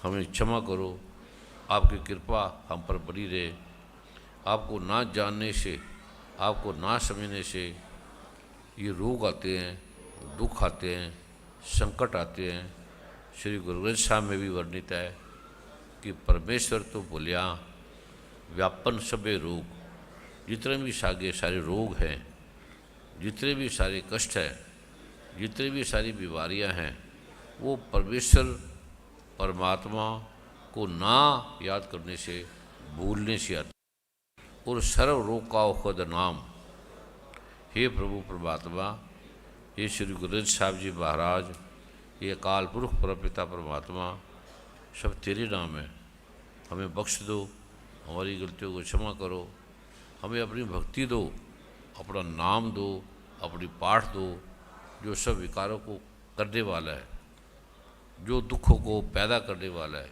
हमें क्षमा करो। आपकी कृपा हम पर बनी रहे। आपको ना जानने से, आपको ना समझने से ये रोग आते हैं, दुख आते हैं, संकट आते हैं। श्री गुरु ग्रंथ साहब में भी वर्णित है कि परमेश्वर तो बोलिया व्यापन सबे रोग। जितने भी सारे रोग हैं, जितने भी सारे कष्ट हैं, जितनी भी सारी बीमारियां हैं, वो परमेश्वर परमात्मा को ना याद करने से, भूलने से आती। और सर्व रोग का औषध नाम, हे प्रभु परमात्मा, ये श्री गुरु ग्रंथ साहब जी महाराज, ये अकाल पुरुष परमपिता परमात्मा, सब तेरे नाम है। हमें बख्श दो, हमारी गलतियों को क्षमा करो, हमें अपनी भक्ति दो, अपना नाम दो, अपनी पाठ दो, जो सब विकारों को करने वाला है, जो दुखों को पैदा करने वाला है,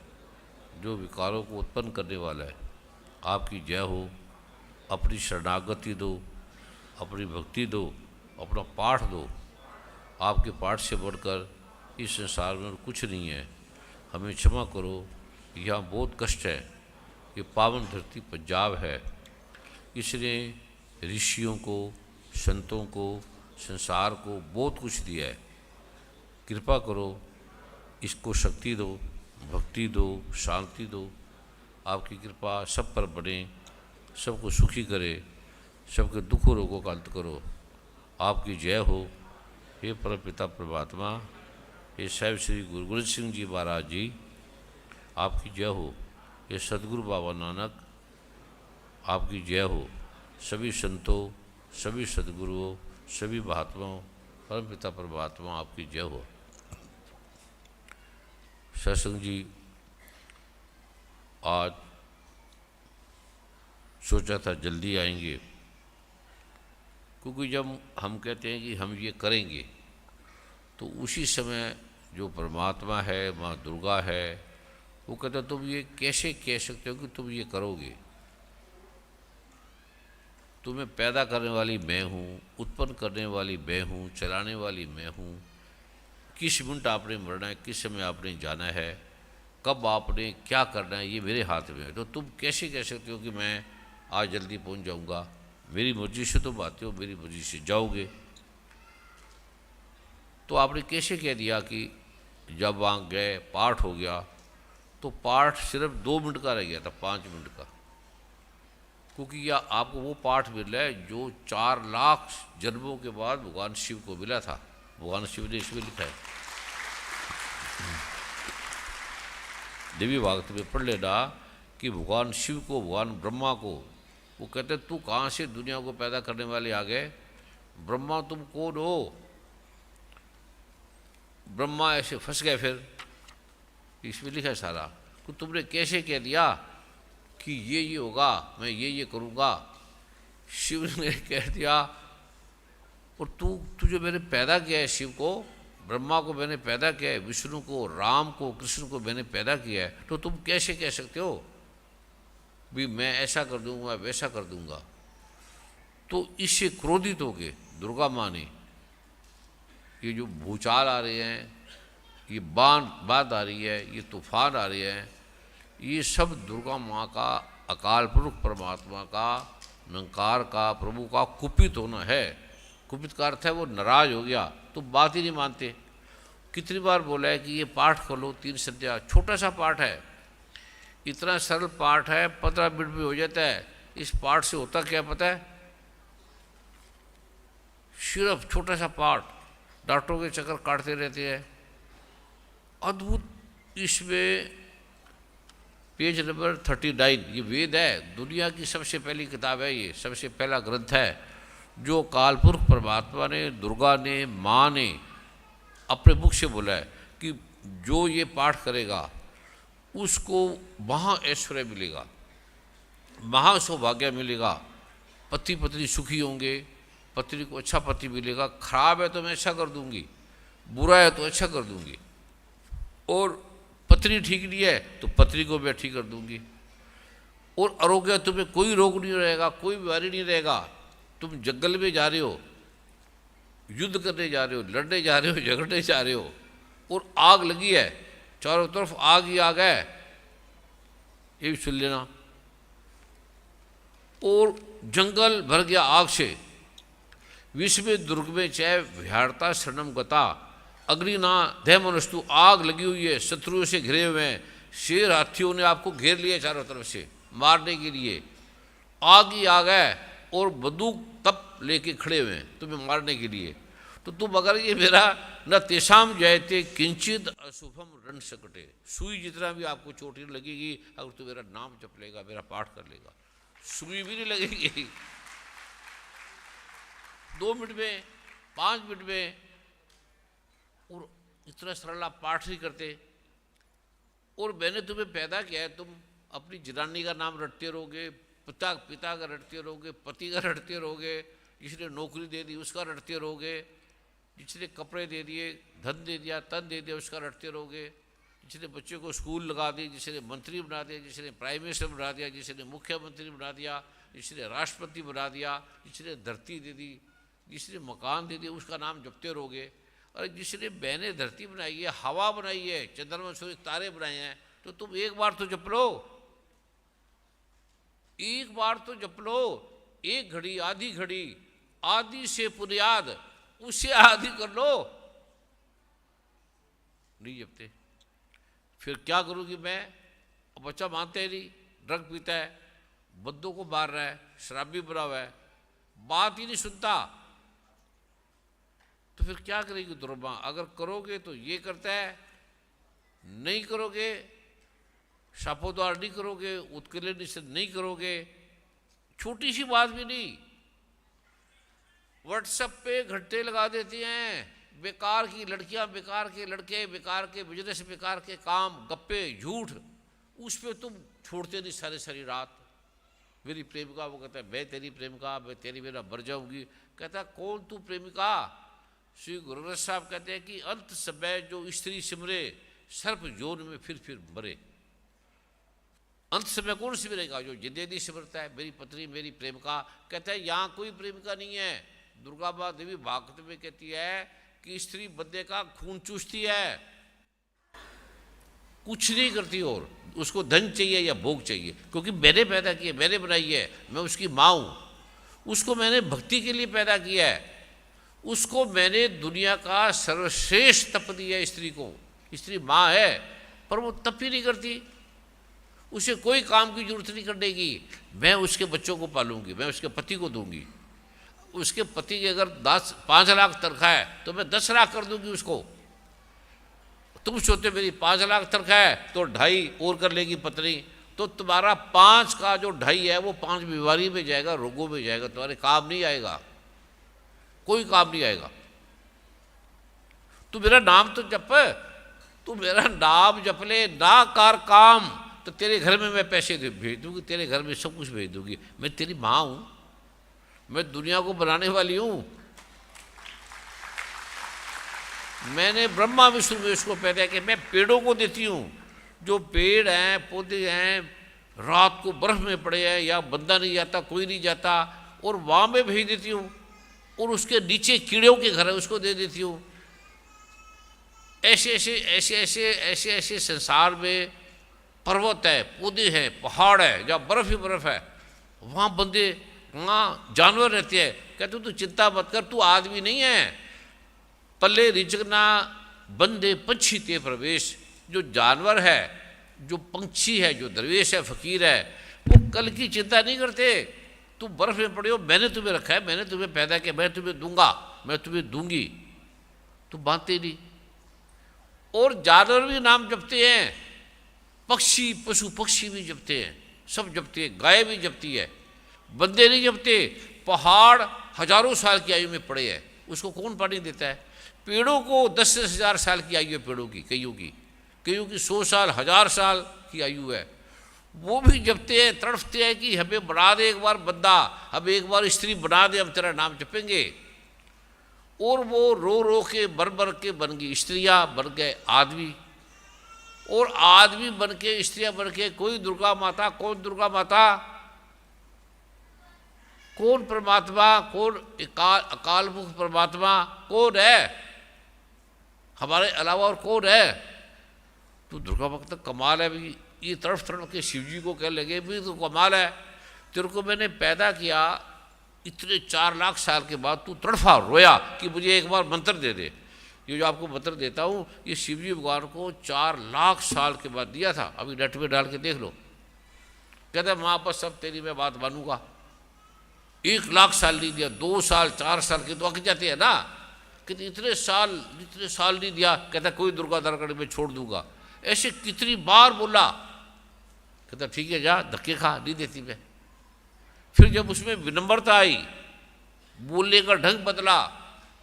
जो विकारों को उत्पन्न करने वाला है। आपकी जय हो। अपनी शरणागति दो, अपनी भक्ति दो, अपना पाठ दो। आपके पाठ से बढ़कर इस संसार में कुछ नहीं है। हमें क्षमा करो, यहाँ बहुत कष्ट है। ये पावन धरती पंजाब है, इसने ऋषियों को, संतों को, संसार को बहुत कुछ दिया है। कृपा करो, इसको शक्ति दो, भक्ति दो, शांति दो। आपकी कृपा सब पर बने, सबको सुखी करे, सबके दुख रोगों का अंत करो। आपकी जय हो। हे परमपिता परमात्मा, हे साहिब श्री गुरु गोविंद सिंह जी महाराज जी, आपकी जय हो। ये सदगुरु बाबा नानक, आपकी जय हो। सभी संतों, सभी सदगुरुओं, सभी महात्माओं, परमपिता परमात्मा, आपकी जय हो। सत्संग जी, आज सोचा था जल्दी आएंगे, क्योंकि जब हम कहते हैं कि हम ये करेंगे, तो उसी समय जो परमात्मा है, माँ दुर्गा है, वो कहता तुम ये कैसे कह सकते हो कि तुम ये करोगे? तुम्हें पैदा करने वाली मैं हूँ, उत्पन्न करने वाली मैं हूँ, चलाने वाली मैं हूँ। किस मिनट आपने मरना है, किस समय आपने जाना है, कब आपने क्या करना है, ये मेरे हाथ में है। तो तुम कैसे कह सकते हो कि मैं आज जल्दी पहुँच जाऊँगा? मेरी मर्जी से तुम आते हो, मेरी मर्जी से जाओगे। तो आपने कैसे कह दिया कि जब वहाँ गए, पाठ हो गया, तो पाठ सिर्फ 2 मिनट का रह गया था, 5 मिनट का? क्योंकि यह आपको वो पाठ मिला है जो 4 लाख जन्मों के बाद भगवान शिव को मिला था। भगवान शिव ने इसमें लिखा है, देवी भागवत में पढ़ लेना कि भगवान शिव को, भगवान ब्रह्मा को, वो कहते तू कहाँ से दुनिया को पैदा करने वाले आ गए? ब्रह्मा तुम कौन हो? ब्रह्मा ऐसे फंस गए। फिर इसमें लिखा है सारा कि तुमने कैसे कह दिया कि ये होगा, मैं ये करूँगा। शिव ने कह दिया, और तू जो मैंने पैदा किया है, शिव को, ब्रह्मा को मैंने पैदा किया है, विष्णु को, राम को, कृष्ण को मैंने पैदा किया है, तो तुम कैसे कह सकते हो भी मैं ऐसा कर दूंगा, वैसा कर दूंगा? तो इससे क्रोधित हो गए दुर्गा माँ ने। ये जो भूचाल आ रहे हैं, ये बाढ़ आ रही है, ये तूफान आ रहे हैं, ये सब दुर्गा माँ का, अकाल पुरुष परमात्मा का, निरंकार का, प्रभु का कुपित होना है। कुपित का अर्थ है वो नाराज हो गया, तो बात ही नहीं मानते। कितनी बार बोला है कि ये पाठ कर लो, 3 संध्या, छोटा सा पाठ है, इतना सरल पाठ है, 15 मिनट में हो जाता है। इस पाठ से होता क्या पता है? सिर्फ छोटा सा पाठ, डॉक्टरों के चक्कर काटते रहते हैं। अद्भुत। इसमें पेज नंबर 39, ये वेद है, दुनिया की सबसे पहली किताब है, ये सबसे पहला ग्रंथ है जो कालपुरुष परमात्मा ने, दुर्गा ने, माँ ने अपने मुख से बोला है कि जो ये पाठ करेगा उसको महा ऐश्वर्य मिलेगा, महा सौभाग्य मिलेगा, पति पत्नी सुखी होंगे, पत्नी को अच्छा पति मिलेगा, खराब है तो मैं अच्छा कर दूंगी, बुरा है तो अच्छा कर दूंगी, और पत्नी ठीक नहीं है तो पत्नी को मैं ठीक कर दूंगी, और आरोग्य, तुम्हें कोई रोग नहीं रहेगा, कोई बीमारी नहीं रहेगा। तुम जंगल में जा रहे हो, युद्ध करने जा रहे हो, लड़ने जा रहे हो, झगड़ने जा रहे हो, और आग लगी है, चारों तरफ आग ही आग है, ये भी सुन लेना। और जंगल भर गया आग से, विश्व में दुर्ग में चय विहारता शरणम गता, अग्नि ना दह मनुष्टु, आग लगी हुई है, शत्रुओं से घिरे हुए हैं, शेर हाथियों ने आपको घेर लिया चारों तरफ से मारने के लिए, आग ही आग है और बंदूक तप लेके खड़े हुए हैं तुम्हें मारने के लिए। तो तुम अगर ये मेरा न तेषाम जयते किंचित अशुभम रण सकटे, सुई जितना भी आपको चोटी लगेगी अगर तू मेरा नाम जप लेगा, मेरा पाठ कर लेगा, सुई भी नहीं लगेगी। 2 मिनट में, 5 मिनट में, और इतना सरल आप पाठ नहीं करते। और मैंने तुम्हें पैदा किया है, तुम अपनी जनानी का नाम रटते रहोगे, पिता का रटते रहोगे, पति का रटते रहोगे, जिसने नौकरी दे दी उसका रटते रहोगे, जिसने कपड़े दे दिए, धन दे दिया, तन दे दिया, उसका रटते रहोगे, जिसने बच्चे को स्कूल लगा दी, जिसने मंत्री बना दिया, जिसने प्राइम मिनिस्टर बना दिया, जिसने मुख्यमंत्री बना दिया, जिसने राष्ट्रपति बना दिया, जिसने धरती दे दी, जिसने मकान दे दिया, उसका नाम जपते रहोगे। और जिसने मैंने धरती बनाई है, हवा बनाई है, चंद्रमा सूर्य तारे बनाए हैं, तो तुम एक बार तो जप लो, एक बार तो जप लो। एक घड़ी, आधी घड़ी, आदि से पुनियाद, उससे आदि कर लो। नहीं जपते, फिर क्या करूँगी मैं? अब बच्चा मानते ही नहीं, ड्रग पीता है, बद्दों को मार रहा है, शराबी बना हुआ है, बात ही नहीं सुनता, तो फिर क्या करेगी दुर्मा? अगर करोगे तो ये करता है, नहीं करोगे, शापोद्वार नहीं करोगे, उत्कीर्णन निषेध नहीं करोगे, छोटी सी बात भी नहीं, व्हाट्सएप पे घंटे लगा देती हैं, बेकार की लड़कियां, बेकार के लड़के, बेकार के बिजनेस, बेकार के काम, गप्पे, झूठ, उस पर तुम छोड़ते नहीं सारी सारी रात। मेरी प्रेमिका, वो कहता है मैं तेरी प्रेमिका, मैं तेरी मेरा मर जाऊंगी। कहता कौन तू प्रेमिका? श्री गुरु ग्रंथ साहब कहते हैं कि अंत समय जो स्त्री सिमरे, सर्प जोन में फिर मरे। अंत समय कौन सिमरेगा? जो जिंदगी सिमरता है, मेरी पत्नी, मेरी प्रेमिका। कहता है यहाँ कोई प्रेमिका नहीं है। दुर्गा माँ देवी भागवत में कहती है कि स्त्री बंदे का खून चूसती है, कुछ नहीं करती, और उसको धन चाहिए या भोग चाहिए, क्योंकि मैंने पैदा किया, मैंने बनाई है, मैं उसकी माँ हूँ, उसको मैंने भक्ति के लिए पैदा किया है, उसको मैंने दुनिया का सर्वश्रेष्ठ तप दिया है स्त्री को। स्त्री माँ है पर वो तप ही नहीं करती, उसे कोई काम की जरूरत नहीं करने की। मैं उसके बच्चों को पालूंगी, मैं उसके पति को दूंगी, उसके पति की अगर 5 लाख तनख्वाह है तो मैं 10 लाख कर दूंगी उसको। तुम सोचते मेरी 5 लाख तनख्वाह है तो 2.5 और कर लेगी पत्नी, तो तुम्हारा 5 का जो 2.5 है वो 5 बीमारी में जाएगा, रोगों में जाएगा, तुम्हारे काम नहीं आएगा, कोई काम नहीं आएगा। तू मेरा नाम तो जप, तू मेरा नाम जप ले, ना कर काम, तो तेरे घर में मैं पैसे भेज दूंगी, तेरे घर में सब कुछ भेज दूंगी। मैं तेरी माँ हूँ, मैं दुनिया को बनाने वाली हूँ। मैंने ब्रह्मा विष्णु महेश को पैदा किया, मैं पेड़ों को देती हूँ। जो पेड़ हैं, पौधे हैं, रात को बर्फ में पड़े हैं, या बंदा नहीं जाता, कोई नहीं जाता, और वहाँ में भेज देती हूँ। और उसके नीचे कीड़ों के घर है, उसको दे देती हूँ। ऐसे संसार में पर्वत है, पौधे हैं, पहाड़ है, जहाँ बर्फ ही बर्फ है, वहाँ बंदे, वहाँ जानवर रहते हैं। कहते तू चिंता मत कर, तू आदमी नहीं है, पल्ले रिचकना बंदे पंछी ते प्रवेश। जो जानवर है, जो पंछी है, जो दरवेश है, फकीर है, वो कल की चिंता नहीं करते। तू बर्फ में पड़े हो, मैंने तुम्हें रखा है, मैंने तुम्हें पैदा किया, मैं तुम्हें दूंगा, मैं तुम्हें दूंगी, तू मानते नहीं। और जानवर भी नाम जपते हैं, पक्षी, पशु पक्षी भी जपते हैं, सब जपते हैं, गाय भी जपती है, बंदे नहीं जपते। पहाड़ हजारों साल की आयु में पड़े हैं, उसको कौन पानी देता है? पेड़ों को 10-10 हजार साल की आयु है, पेड़ों की, कईयों की 100 साल, 1000 साल की आयु है, वो भी जपते हैं, तड़फते हैं कि हमें बना दे एक बार बंदा, हमें एक बार स्त्री बना दे, हम तेरा नाम जपेंगे। और वो रो रो के बर के बन गई, स्त्रियाँ बन गए आदमी, और आदमी बन के स्त्रियाँ बन के, कोई दुर्गा माता, कौन दुर्गा माता, कौन परमात्मा, कौन अकाल मुख परमात्मा, कौन है हमारे अलावा, और कौन है? तो दुर्गा माँ कहता कमाल है भाई, ये तड़फ तड़फ के शिव जी को कह लगे भाई तो कमाल है, तेरे को मैंने पैदा किया इतने 4 लाख साल के बाद तू तड़फा रोया कि मुझे एक बार मंत्र दे दे। ये जो आपको मंत्र देता हूँ ये शिव जी भगवान को 4 लाख साल के बाद दिया था, अभी नेट में डाल के देख लो। कहता माँ बस सब तेरी मैं बात मानूंगा। 1 लाख साल नहीं दिया, 2 साल 4 साल के तो अक जाते हैं ना, कि इतने साल नहीं दिया। कहता कोई दुर्गा दरगढ़ में छोड़ दूंगा। ऐसे कितनी बार बोला। कहता ठीक है जा धक्के खा, नहीं देती मैं। फिर जब उसमें विनम्रता आई, बोलने का ढंग बदला,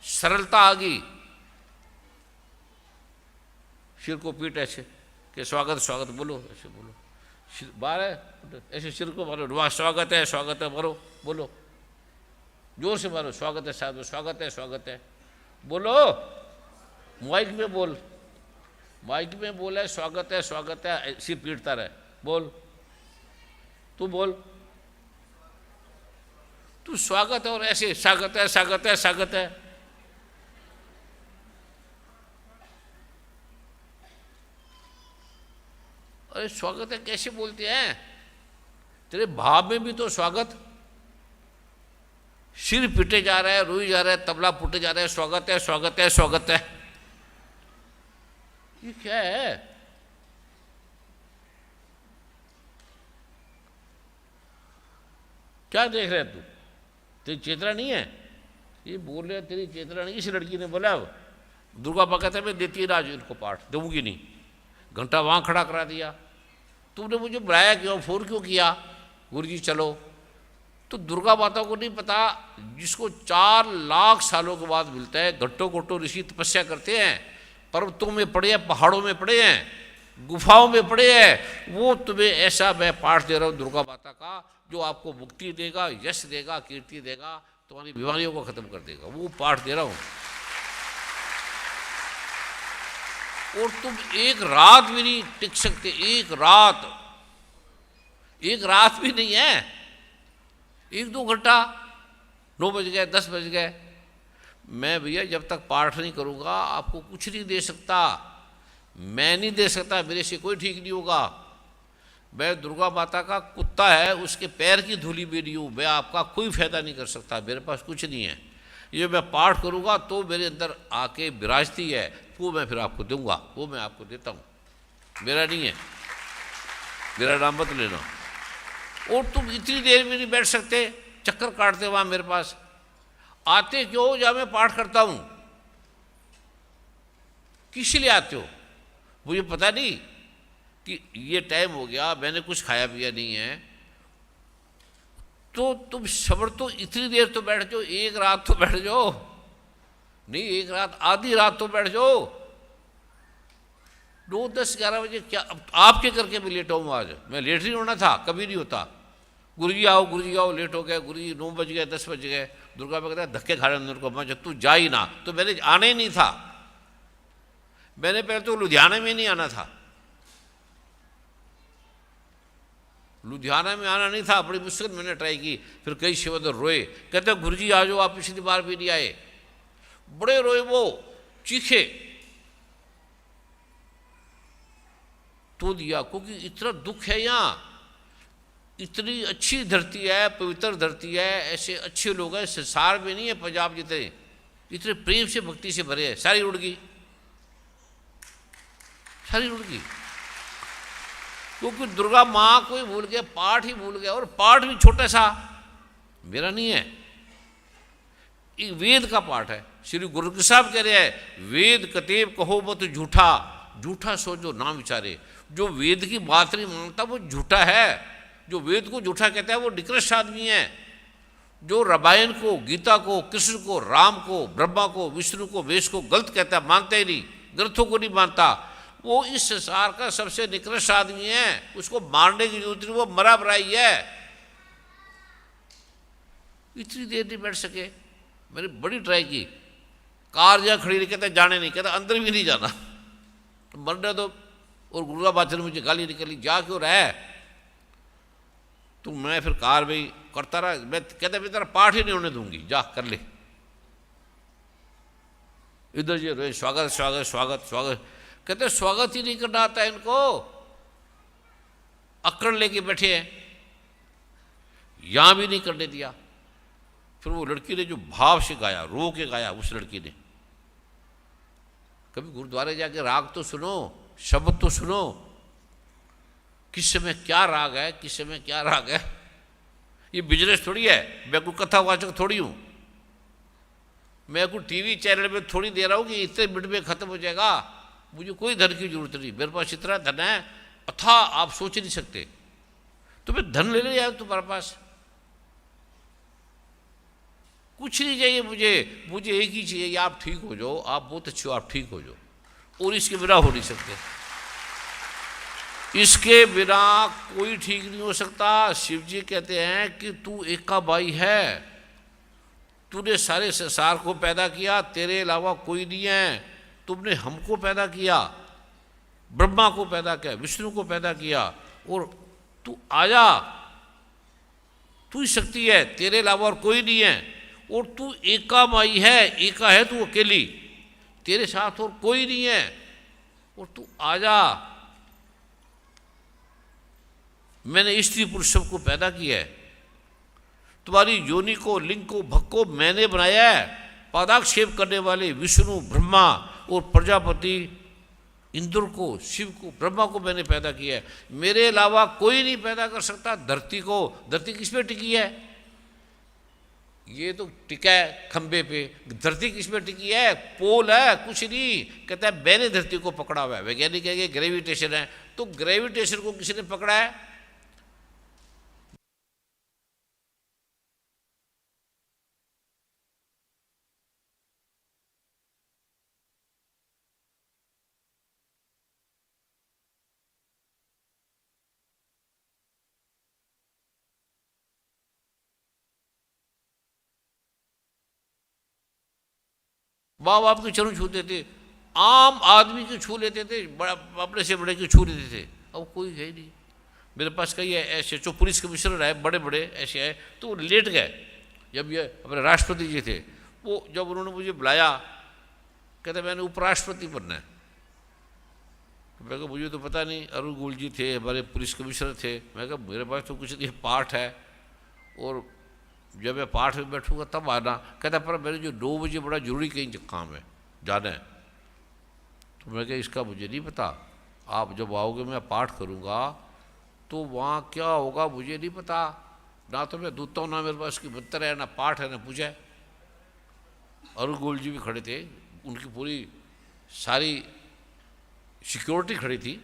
सरलता आ गई, सिर को पीट ऐसे कि स्वागत स्वागत बोलो, ऐसे बोलो, बार है ऐसे सिर को मारो, वहाँ स्वागत है मारो, बोलो जोर से मारो, स्वागत है साहब, स्वागत है बोलो, माइक में बोल, माइक में बोला स्वागत है सिर पीटता रहे, बोल तू बोल, तू स्वागत है और ऐसे स्वागत है। अरे स्वागत है कैसे बोलते हैं, तेरे भाव में भी तो स्वागत। सिर पिटे जा रहा है, रोई जा रहा है, तबला फूटे जा रहा है, स्वागत है। ये क्या है? क्या देख रहे तू? तेरी चेतना नहीं है? ये बोल रहे तेरी चेतना नहीं। इस लड़की ने बोला दुर्गा माँ कहते मैं देती राज इनको पाठ दूंगी नहीं, घंटा वहाँ खड़ा करा दिया। तुमने मुझे बुलाया क्यों, फोन क्यों किया? गुरुजी चलो। तो दुर्गा माता को नहीं पता जिसको 4 लाख सालों के बाद मिलता है। घट्टो ऋषि तपस्या करते हैं, पर्वतों में पड़े हैं, पहाड़ों में पड़े हैं, गुफाओं में पड़े हैं, वो तुम्हें ऐसा मैं पाठ दे रहा हूँ दुर्गा माता का जो आपको मुक्ति देगा, यश देगा, कीर्ति देगा, तुम्हारी बीमारियों को खत्म कर देगा। वो पाठ दे रहा हूँ। और तुम एक रात भी नहीं टिक सकते, एक रात भी नहीं है, 1-2 घंटा, 9 बज गए, 10 बज गए। मैं भैया जब तक पाठ नहीं करूँगा आपको कुछ नहीं दे सकता, मैं नहीं दे सकता, मेरे से कोई ठीक नहीं होगा। मैं दुर्गा माता का कुत्ता है, उसके पैर की धूली भी नहीं हूँ, मैं आपका कोई फायदा नहीं कर सकता, मेरे पास कुछ नहीं है। ये मैं पाठ करूँगा तो मेरे अंदर आके विराजती है, वो मैं फिर आपको दूंगा, वो मैं आपको देता हूँ, मेरा नहीं है, मेरा नाम मत लेना। और तुम इतनी देर में नहीं बैठ सकते, चक्कर काटते वहाँ मेरे पास आते क्यों? जहाँ मैं पाठ करता हूँ, किस लिए आते हो? मुझे पता नहीं कि ये टाइम हो गया, मैंने कुछ खाया पिया नहीं है, तो तुम सब्र तो इतनी देर तो बैठ जाओ, 1 रात तो बैठ जाओ, नहीं 1 रात, आधी रात तो बैठ जाओ। 9, 10, 11 बजे क्या आपके करके मैं लेटा हूँ? आज मैं लेट नहीं होना था, कभी नहीं होता। गुरुजी आओ, लेट हो गया, गुरुजी 9 बज गए, 10 बज गए। दुर्गा में कहता है धक्के खा रहे अंदर को, मैं तू जा ही ना। तो मैंने आना ही नहीं था, मैंने पहले तो लुधियाना में नहीं आना था, लुधियाना में आना नहीं था, बड़ी मुश्किल मैंने ट्राई की। फिर कई शिवदर रोए, कहते गुरुजी आ जाओ, आप पिछली बार भी नहीं आए। बड़े रोए, वो चीखे तो दिया, क्योंकि इतना दुख है यहाँ, इतनी अच्छी धरती है, पवित्र धरती है, ऐसे अच्छे लोग हैं संसार में नहीं है पंजाब जितने, इतने प्रेम से भक्ति से भरे हैं। सारी उड़ गई, क्योंकि दुर्गा माँ को ही भूल गया, पाठ ही भूल गया, और पाठ भी छोटा सा, मेरा नहीं है, एक वेद का पाठ है। श्री गुरु ग्रंथ साहब कह रहे हैं वेद कतेब कहो मत झूठा सो जो ना विचारे। जो वेद की बात नहीं मानता वो झूठा है, जो वेद को झूठा कहता है वो निकृष्ट आदमी है। जो रामायण को, गीता को, कृष्ण को, राम को, ब्रह्मा को, विष्णु को, वेश को गलत कहता है, मानता ही नहीं, ग्रंथों को नहीं मानता, वो इस संसार का सबसे निकृष्ट आदमी है। उसको मारने की जरूरत नहीं, वो मरा बराई है। इतनी देर नहीं बैठ सके, मैंने बड़ी ट्राई की, कार जहाँ खड़ी रही, कहता जाने नहीं, कहता अंदर भी नहीं जाना, तो मरना दो। और गुरुआ बादशाह ने मुझे गाली निकली, जा क्यों रहा है? तो मैं फिर कार में करता रहा, मैं कहता मैं तेरा पाठ ही नहीं होने दूंगी, जा कर ले। इधर जो रोए स्वागत, कहते स्वागत ही नहीं करना आता इनको, अकड़ लेके बैठे हैं, यहां भी नहीं करने दिया। फिर वो लड़की ने जो भाव से गाया, रो के गाया उस लड़की ने। कभी गुरुद्वारे जाके राग तो सुनो, शब्द तो सुनो, किस समय क्या राग है, किस समय क्या राग है। ये बिजनेस थोड़ी है, मैं कोई कथावाचक थोड़ी हूं, मैं कोई टीवी चैनल में थोड़ी दे रहा हूं कि इतने मिनट में खत्म हो जाएगा। मुझे कोई धन की जरूरत नहीं, मेरे पास इतना धन है अथा आप सोच नहीं सकते। तुम्हें धन ले ले यार, तुम्हारे पास कुछ नहीं चाहिए मुझे एक ही चाहिए, आप ठीक हो जाओ, आप बहुत अच्छे हो, आप ठीक हो जाओ, और इसके बिना हो नहीं सकते, इसके बिना कोई ठीक नहीं हो सकता। शिव जी कहते हैं कि तू एकाबाई है, तूने सारे संसार को पैदा किया, तेरे अलावा कोई नहीं है, तुमने हमको पैदा किया, ब्रह्मा को पैदा किया, विष्णु को पैदा किया, और तू आजा, तू ही शक्ति है, तेरे अलावा और कोई नहीं है, और तू एकामाई है, एका है तू अकेली, तेरे साथ और कोई नहीं है, और तू आजा। मैंने स्त्री पुरुष सबको पैदा किया है, तुम्हारी योनि को, लिंग को, भग को मैंने बनाया है। पादाक्षेप करने वाले विष्णु, ब्रह्मा और प्रजापति इंद्र को, शिव को, ब्रह्मा को मैंने पैदा किया है, मेरे अलावा कोई नहीं पैदा कर सकता धरती को। धरती किस पे टिकी है? ये तो टिका है खंबे पे, धरती किस पे टिकी है? पोल है, कुछ नहीं। कहता है मैंने धरती को पकड़ा हुआ है। वैज्ञानिक कहेंगे ग्रेविटेशन है, तो ग्रेविटेशन को किसने पकड़ा है? माँ बाप के चरण छूते थे, आम आदमी के छू लेते थे, बड़ा अपने से बड़े के छू लेते थे। अब कोई है ही नहीं। मेरे पास कई ऐसे जो पुलिस कमिश्नर है, बड़े बड़े ऐसे है, तो वो लेट गए। जब ये अपने राष्ट्रपति जी थे, वो जब उन्होंने मुझे बुलाया, कहते मैंने उपराष्ट्रपति बनना है। मैं कहा मुझे तो पता नहीं। अरुण गोयल जी थे, हमारे पुलिस कमिश्नर थे। मैं कहा मेरे पास तो कुछ नहीं, पाठ है, और जब मैं पाठ में बैठूंगा तब आना। कहता पर मेरे जो 9 बजे बड़ा जरूरी कहीं काम है, जाना है। तो मैं कहा इसका मुझे नहीं पता, आप जब आओगे मैं पाठ करूंगा तो वहाँ क्या होगा मुझे नहीं पता। ना तो मैं दूधता हूँ, ना मेरे पास की बत्तर है, ना पाठ है, ना पूजा है। अरुण गोयल जी भी खड़े थे, उनकी पूरी सारी सिक्योरिटी खड़ी थी।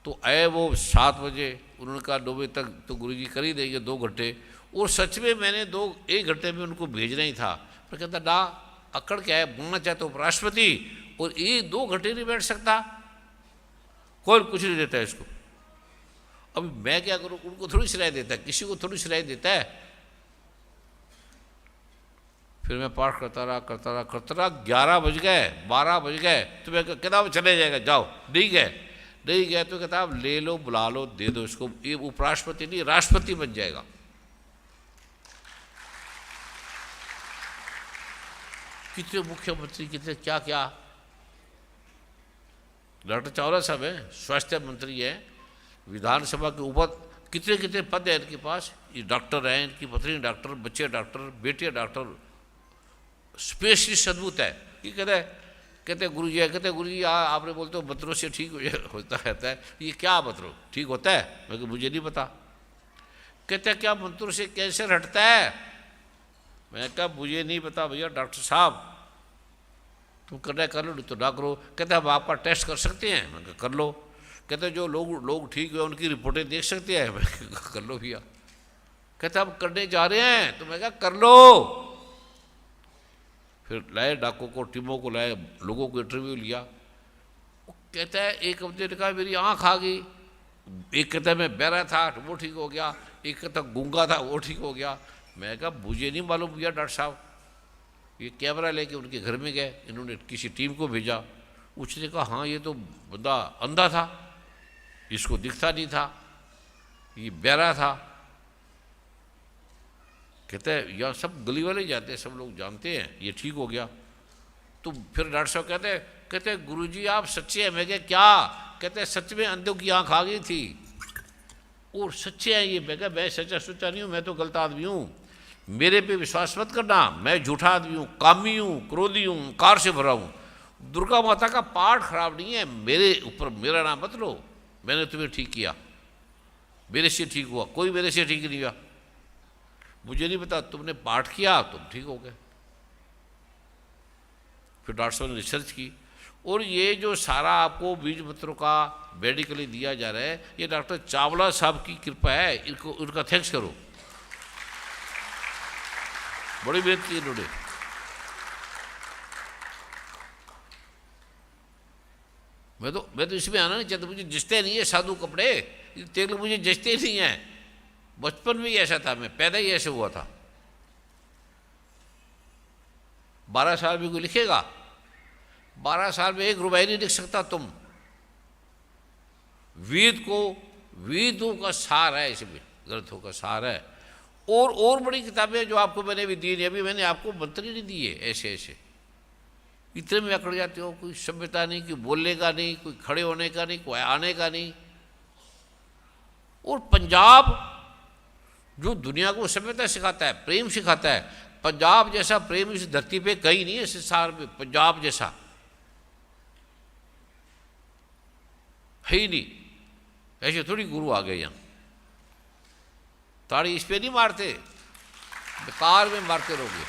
तो आए वो 7 बजे, उन्होंने कहा 9 बजे तक तो गुरु जी कर ही देंगे 2 घंटे। और सच में मैंने 1 घंटे में उनको भेजना ही था। पर कहता ना, अकड़ क्या है, बनना चाहते हो उपराष्ट्रपति, और ये 2 घंटे नहीं बैठ सकता, कोई कुछ नहीं देता है इसको। अभी मैं क्या करूं, उनको थोड़ी सिलाई देता है, किसी को थोड़ी सिलाई देता है। फिर मैं पाठ करता रहा 11 बज गए, 12 बज गए। तो मैं कहता अब चले जाएगा, जाओ। नहीं गए तो कहता अब ले लो, बुला लो, दे दो इसको, ये उपराष्ट्रपति नहीं राष्ट्रपति बन जाएगा। कितने मुख्यमंत्री, कितने क्या क्या। डॉक्टर चावला साहब है, स्वास्थ्य मंत्री है, विधानसभा के ऊपर कितने कितने पद है इनके पास। ये डॉक्टर हैं, इनकी पत्नी डॉक्टर, बच्चे डॉक्टर, बेटे डॉक्टर, स्पेशलिस्ट अद्भुत है। ये कहते गुरु जी, कहते गुरु जी आपने बोलते हो बतरों से ठीक होता रहता है, ये क्या बतरो ठीक होता है? मैं मुझे नहीं पता। कहते क्या मंत्रों से कैंसर हटता है? मैं कहा मुझे नहीं पता भैया डॉक्टर साहब, तुम करना है कर लो, नहीं तो ना करो। कहते हम आपका टेस्ट कर सकते हैं? मैं कर लो। कहते जो लोग ठीक हुए उनकी रिपोर्टें देख सकते हैं? मैं कर लो भैया। कहते हम करने जा रहे हैं, तो मैं कहा कर लो। फिर लाए डाकों को, टीमों को लाए, लोगों को इंटरव्यू लिया। वो कहता है एक बंदे ने कहा मेरी आँख आ गई, एक कहता है मैं बहरा था वो ठीक हो गया, एक कहता गूंगा था वो ठीक हो गया। मैं कहा मुझे नहीं मालूम भैया डॉक्टर साहब। ये कैमरा लेके उनके घर में गए, इन्होंने किसी टीम को भेजा। उसने कहा हाँ ये तो बंदा अंधा था, इसको दिखता नहीं था, ये बहरा था। कहते हैं यहाँ सब गली वाले जाते हैं, सब लोग जानते हैं, ये ठीक हो गया। तो फिर डॉक्टर साहब कहते हैं कहते गुरुजी आप सच्चे हैं। मैं कहा क्या? कहते सच में अंधों की आँख आ गई थी और सच्चे हैं ये। मैं कहा मैं सच्चा सुच्चा नहीं हूँ, मैं तो गलत आदमी हूँ, मेरे पे विश्वास मत करना, मैं झूठा आदमी हूँ, कामी हूँ, क्रोधी हूँ, कार से भरा हूँ। दुर्गा माता का पाठ खराब नहीं है, मेरे ऊपर मेरा नाम मत लो, मैंने तुम्हें ठीक किया, मेरे से ठीक हुआ, कोई मेरे से ठीक नहीं हुआ। मुझे नहीं पता, तुमने पाठ किया तुम ठीक हो गए। फिर डॉक्टर साहब ने रिसर्च की और ये जो सारा आपको बीज पत्रों का मेडिकली दिया जा रहा है, ये डॉक्टर चावला साहब की कृपा है, इनको उनका थैंक्स करो, बड़ी मेहनत की इन्होंने। मैं तो इसमें आना नहीं चाहता, मुझे जचते नहीं है साधु कपड़े, तेल मुझे जचते नहीं है। बचपन में ही ऐसा था, मैं पैदा ही ऐसे हुआ था। 12 साल में कोई लिखेगा? 12 साल में एक रुपया नहीं लिख सकता तुम। वेदों का सार है, इसमें ग्रंथों का सार है। और बड़ी किताबें जो आपको मैंने भी दी, अभी मैंने आपको मंत्र ही नहीं दिए, ऐसे ऐसे इतने में अकड़ जाते हो। कोई सभ्यता नहीं, कोई बोलने का नहीं, कोई खड़े होने का नहीं, कोई आने का नहीं। और पंजाब जो दुनिया को सभ्यता सिखाता है, प्रेम सिखाता है, पंजाब जैसा प्रेम इस धरती पे कहीं नहीं है, इस संसार में पंजाब जैसा है ही नहीं। ऐसे थोड़ी गुरु आ गए यहाँ, ताड़ी इस पे नहीं मारते, बेकार में मारते रहोगे।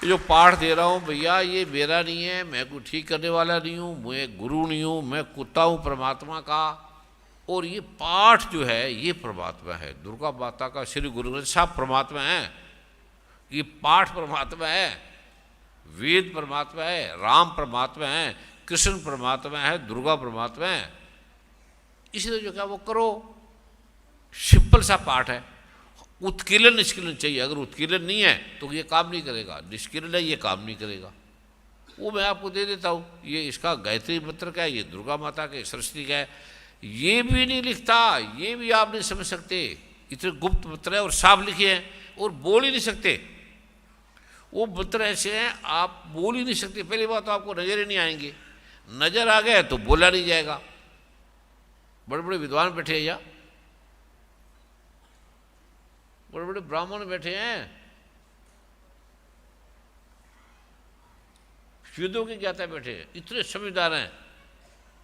जो पाठ दे रहा हूँ भैया, ये मेरा नहीं है, मैं कोई ठीक करने वाला नहीं हूँ, मैं गुरु नहीं हूँ, मैं कुत्ता हूँ परमात्मा का। और ये पाठ जो है ये परमात्मा है, दुर्गा माता का, श्री गुरु ग्रंथ साहब परमात्मा है, ये पाठ परमात्मा है, वेद परमात्मा है, राम परमात्मा है, कृष्ण परमात्मा है, दुर्गा परमात्मा है। इसलिए जो क्या वो करो, सिंपल सा पाठ है। उत्कीर्ण निष्कीर्ण चाहिए, अगर उत्कीर्ण नहीं है तो ये काम नहीं करेगा, निष्कीर्ण है ये काम नहीं करेगा। वो मैं आपको दे देता हूँ, ये इसका गायत्री मंत्र का है, ये दुर्गा माता के सरस्वती का है, ये भी नहीं लिखता, ये भी आप नहीं समझ सकते, इतने गुप्त मंत्र है और साफ लिखे हैं और बोल ही नहीं सकते। वो मंत्र ऐसे हैं आप बोल ही नहीं सकते। पहली बात तो आपको नजर ही नहीं आएंगे, नजर आ गए तो बोला नहीं जाएगा। बड़े बड़े विद्वान बैठे हैं या बड़े बड़े ब्राह्मण बैठे हैं, वेदों के ज्ञाता बैठे हैं, इतने समझदार हैं,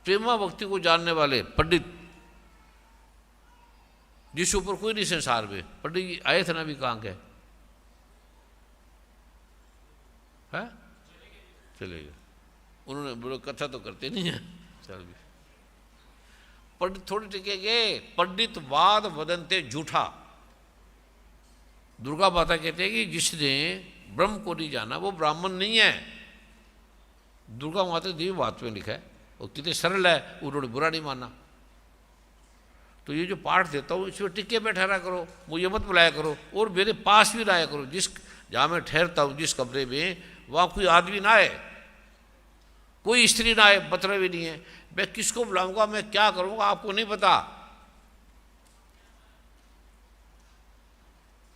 प्रेमा भक्ति को जानने वाले पंडित, जिस ऊपर कोई नहीं संसार में। पंडित जी आए थे ना अभी, कहाँ के है? चले गए। उन्होंने बोलो कथा तो करते नहीं है, चल भी पंडित थोड़े टिकेंगे। पंडित वाद वदनते झूठा। दुर्गा माता कहते हैं कि जिसने ब्रह्म को नहीं जाना वो ब्राह्मण नहीं है। दुर्गा माता देवी बात में लिखा है, वो कितने सरल है, उन्होंने बुरा नहीं माना। तो ये जो पाठ देता हूँ इसमें टिके बैठा रहा करो, मुझे मत बुलाया करो, और मेरे पास भी लाया करो। जहाँ मैं ठहरता हूँ जिस कमरे में, वहाँ कोई आदमी ना आए, कोई स्त्री ना आए, बतरा भी नहीं है। मैं किसको बुलाऊंगा, मैं क्या करूँगा, आपको नहीं पता।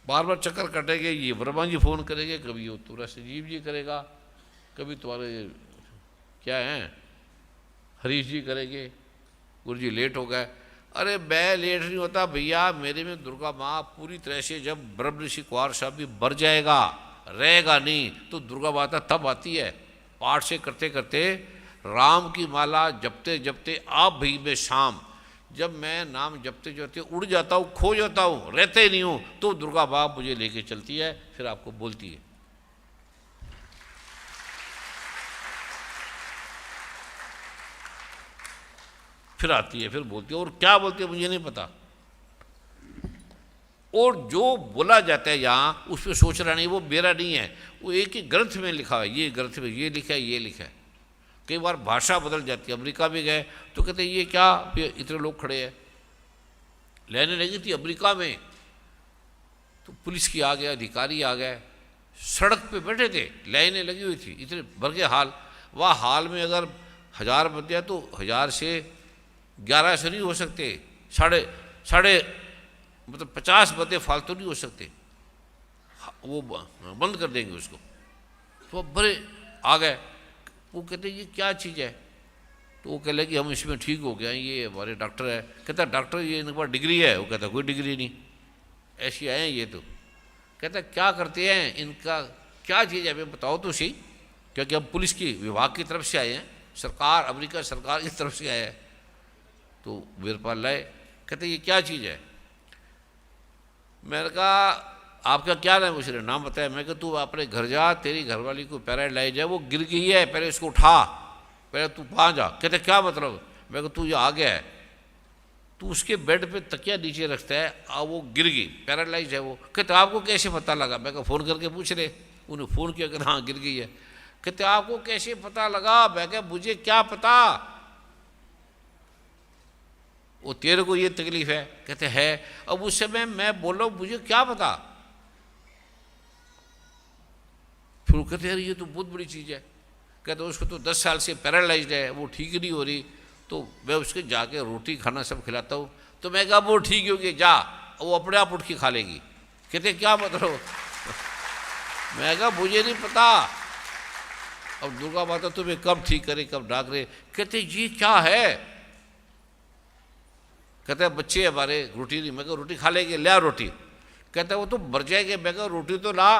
बार बार चक्कर कटेंगे, ये ब्रह्मा जी फोन करेंगे, कभी वो तुरा संजीव जी करेगा, कभी तुम्हारे क्या हैं हरीश जी करेंगे, गुरु जी लेट हो गए। अरे मैं लेट नहीं होता भैया, मेरे में दुर्गा माँ पूरी तरह से, जब ब्रह्म ऋषि कुंवर साहब भी मर जाएगा, रहेगा नहीं, तो दुर्गा माता तब आती है। पाठ से करते करते राम की माला जपते जपते आप भी में शाम, जब मैं नाम जपते जपते उड़ जाता हूँ, खो जाता हूँ, रहते नहीं हूँ, तो दुर्गा माँ मुझे लेके चलती है, फिर आपको बोलती है। फिर आती है, फिर बोलती है, और क्या बोलती है मुझे नहीं पता। और जो बोला जाता है यहाँ, उस पर सोच रहा नहीं, वो मेरा नहीं है, वो एक ही ग्रंथ में लिखा है, ये ग्रंथ में ये लिखा है, ये लिखा है। कई बार भाषा बदल जाती है। अमेरिका में गए तो कहते ये क्या, इतने लोग खड़े हैं, लेने लगी थी अमेरिका में, तो पुलिस की आ गया, अधिकारी आ गए, सड़क पे बैठे थे, लाइनें लगी हुई थी, इतने भर के हाल। वह हाल में अगर 1000 बंदे तो 1000 से 11 से नहीं हो सकते, साढ़े मतलब 50 बंदे फालतू नहीं हो सकते, वो बंद कर देंगे उसको। तो बड़े आ गए। वो कहते ये क्या चीज़ है? तो वो कह लगे कि हम इसमें ठीक हो गए, ये हमारे डॉक्टर है। कहता डॉक्टर ये इनके पास डिग्री है? वो कहता कोई डिग्री नहीं, ऐसे आए हैं ये तो। कहता क्या करते हैं, इनका क्या चीज़ है हमें बताओ तो सही, क्योंकि हम पुलिस की विभाग की तरफ से आए हैं, सरकार अमेरिका सरकार की तरफ से आए हैं। तो वीरपाल लाए, कहते ये क्या चीज़ है? मैंने कहा आपका क्या नाम है? उसने नाम बताया। मैं कहा तू अपने घर जा, तेरी घरवाली को पैरालाइज है, वो गिर गई है, पहले उसको उठा, पहले तू वहाँ जा। कहते क्या मतलब? मैं कहा तू ये आ गया है, तू उसके बेड पे तकिया नीचे रखता है, वो गिर गई, पैरालाइज है वो। कहते आपको कैसे पता लगा? मैं कहा फ़ोन करके पूछ रहे। उन्हें फ़ोन किया, कहते हाँ गिर गई है। कहते आपको कैसे पता लगा? मैं कहा मुझे क्या पता, वो तेरे को ये तकलीफ है? कहते है। अब उस समय मैं बोल रहा हूँ मुझे क्या पता। फिर वो कहते यार ये तो बहुत बड़ी चीज़ है। कहते उसको तो 10 साल से पैरालाइज्ड है, वो ठीक नहीं हो रही, तो मैं उसके जाके रोटी खाना सब खिलाता हूँ। तो मैं कहा वो ठीक होगी, जा, वो अपने आप उठ के खा लेगी। कहते क्या मतलब? मैं कहा मुझे नहीं पता, अब दुर्गा माता तुम्हें कब ठीक करे कब डाक रहे। कहते ये क्या है? कहते बच्चे हमारे रोटी नहीं। मैं कहा रोटी खा लेंगे, ले आ रोटी। कहते वो तो मर जाएंगे। मैं कहा रोटी तो ला,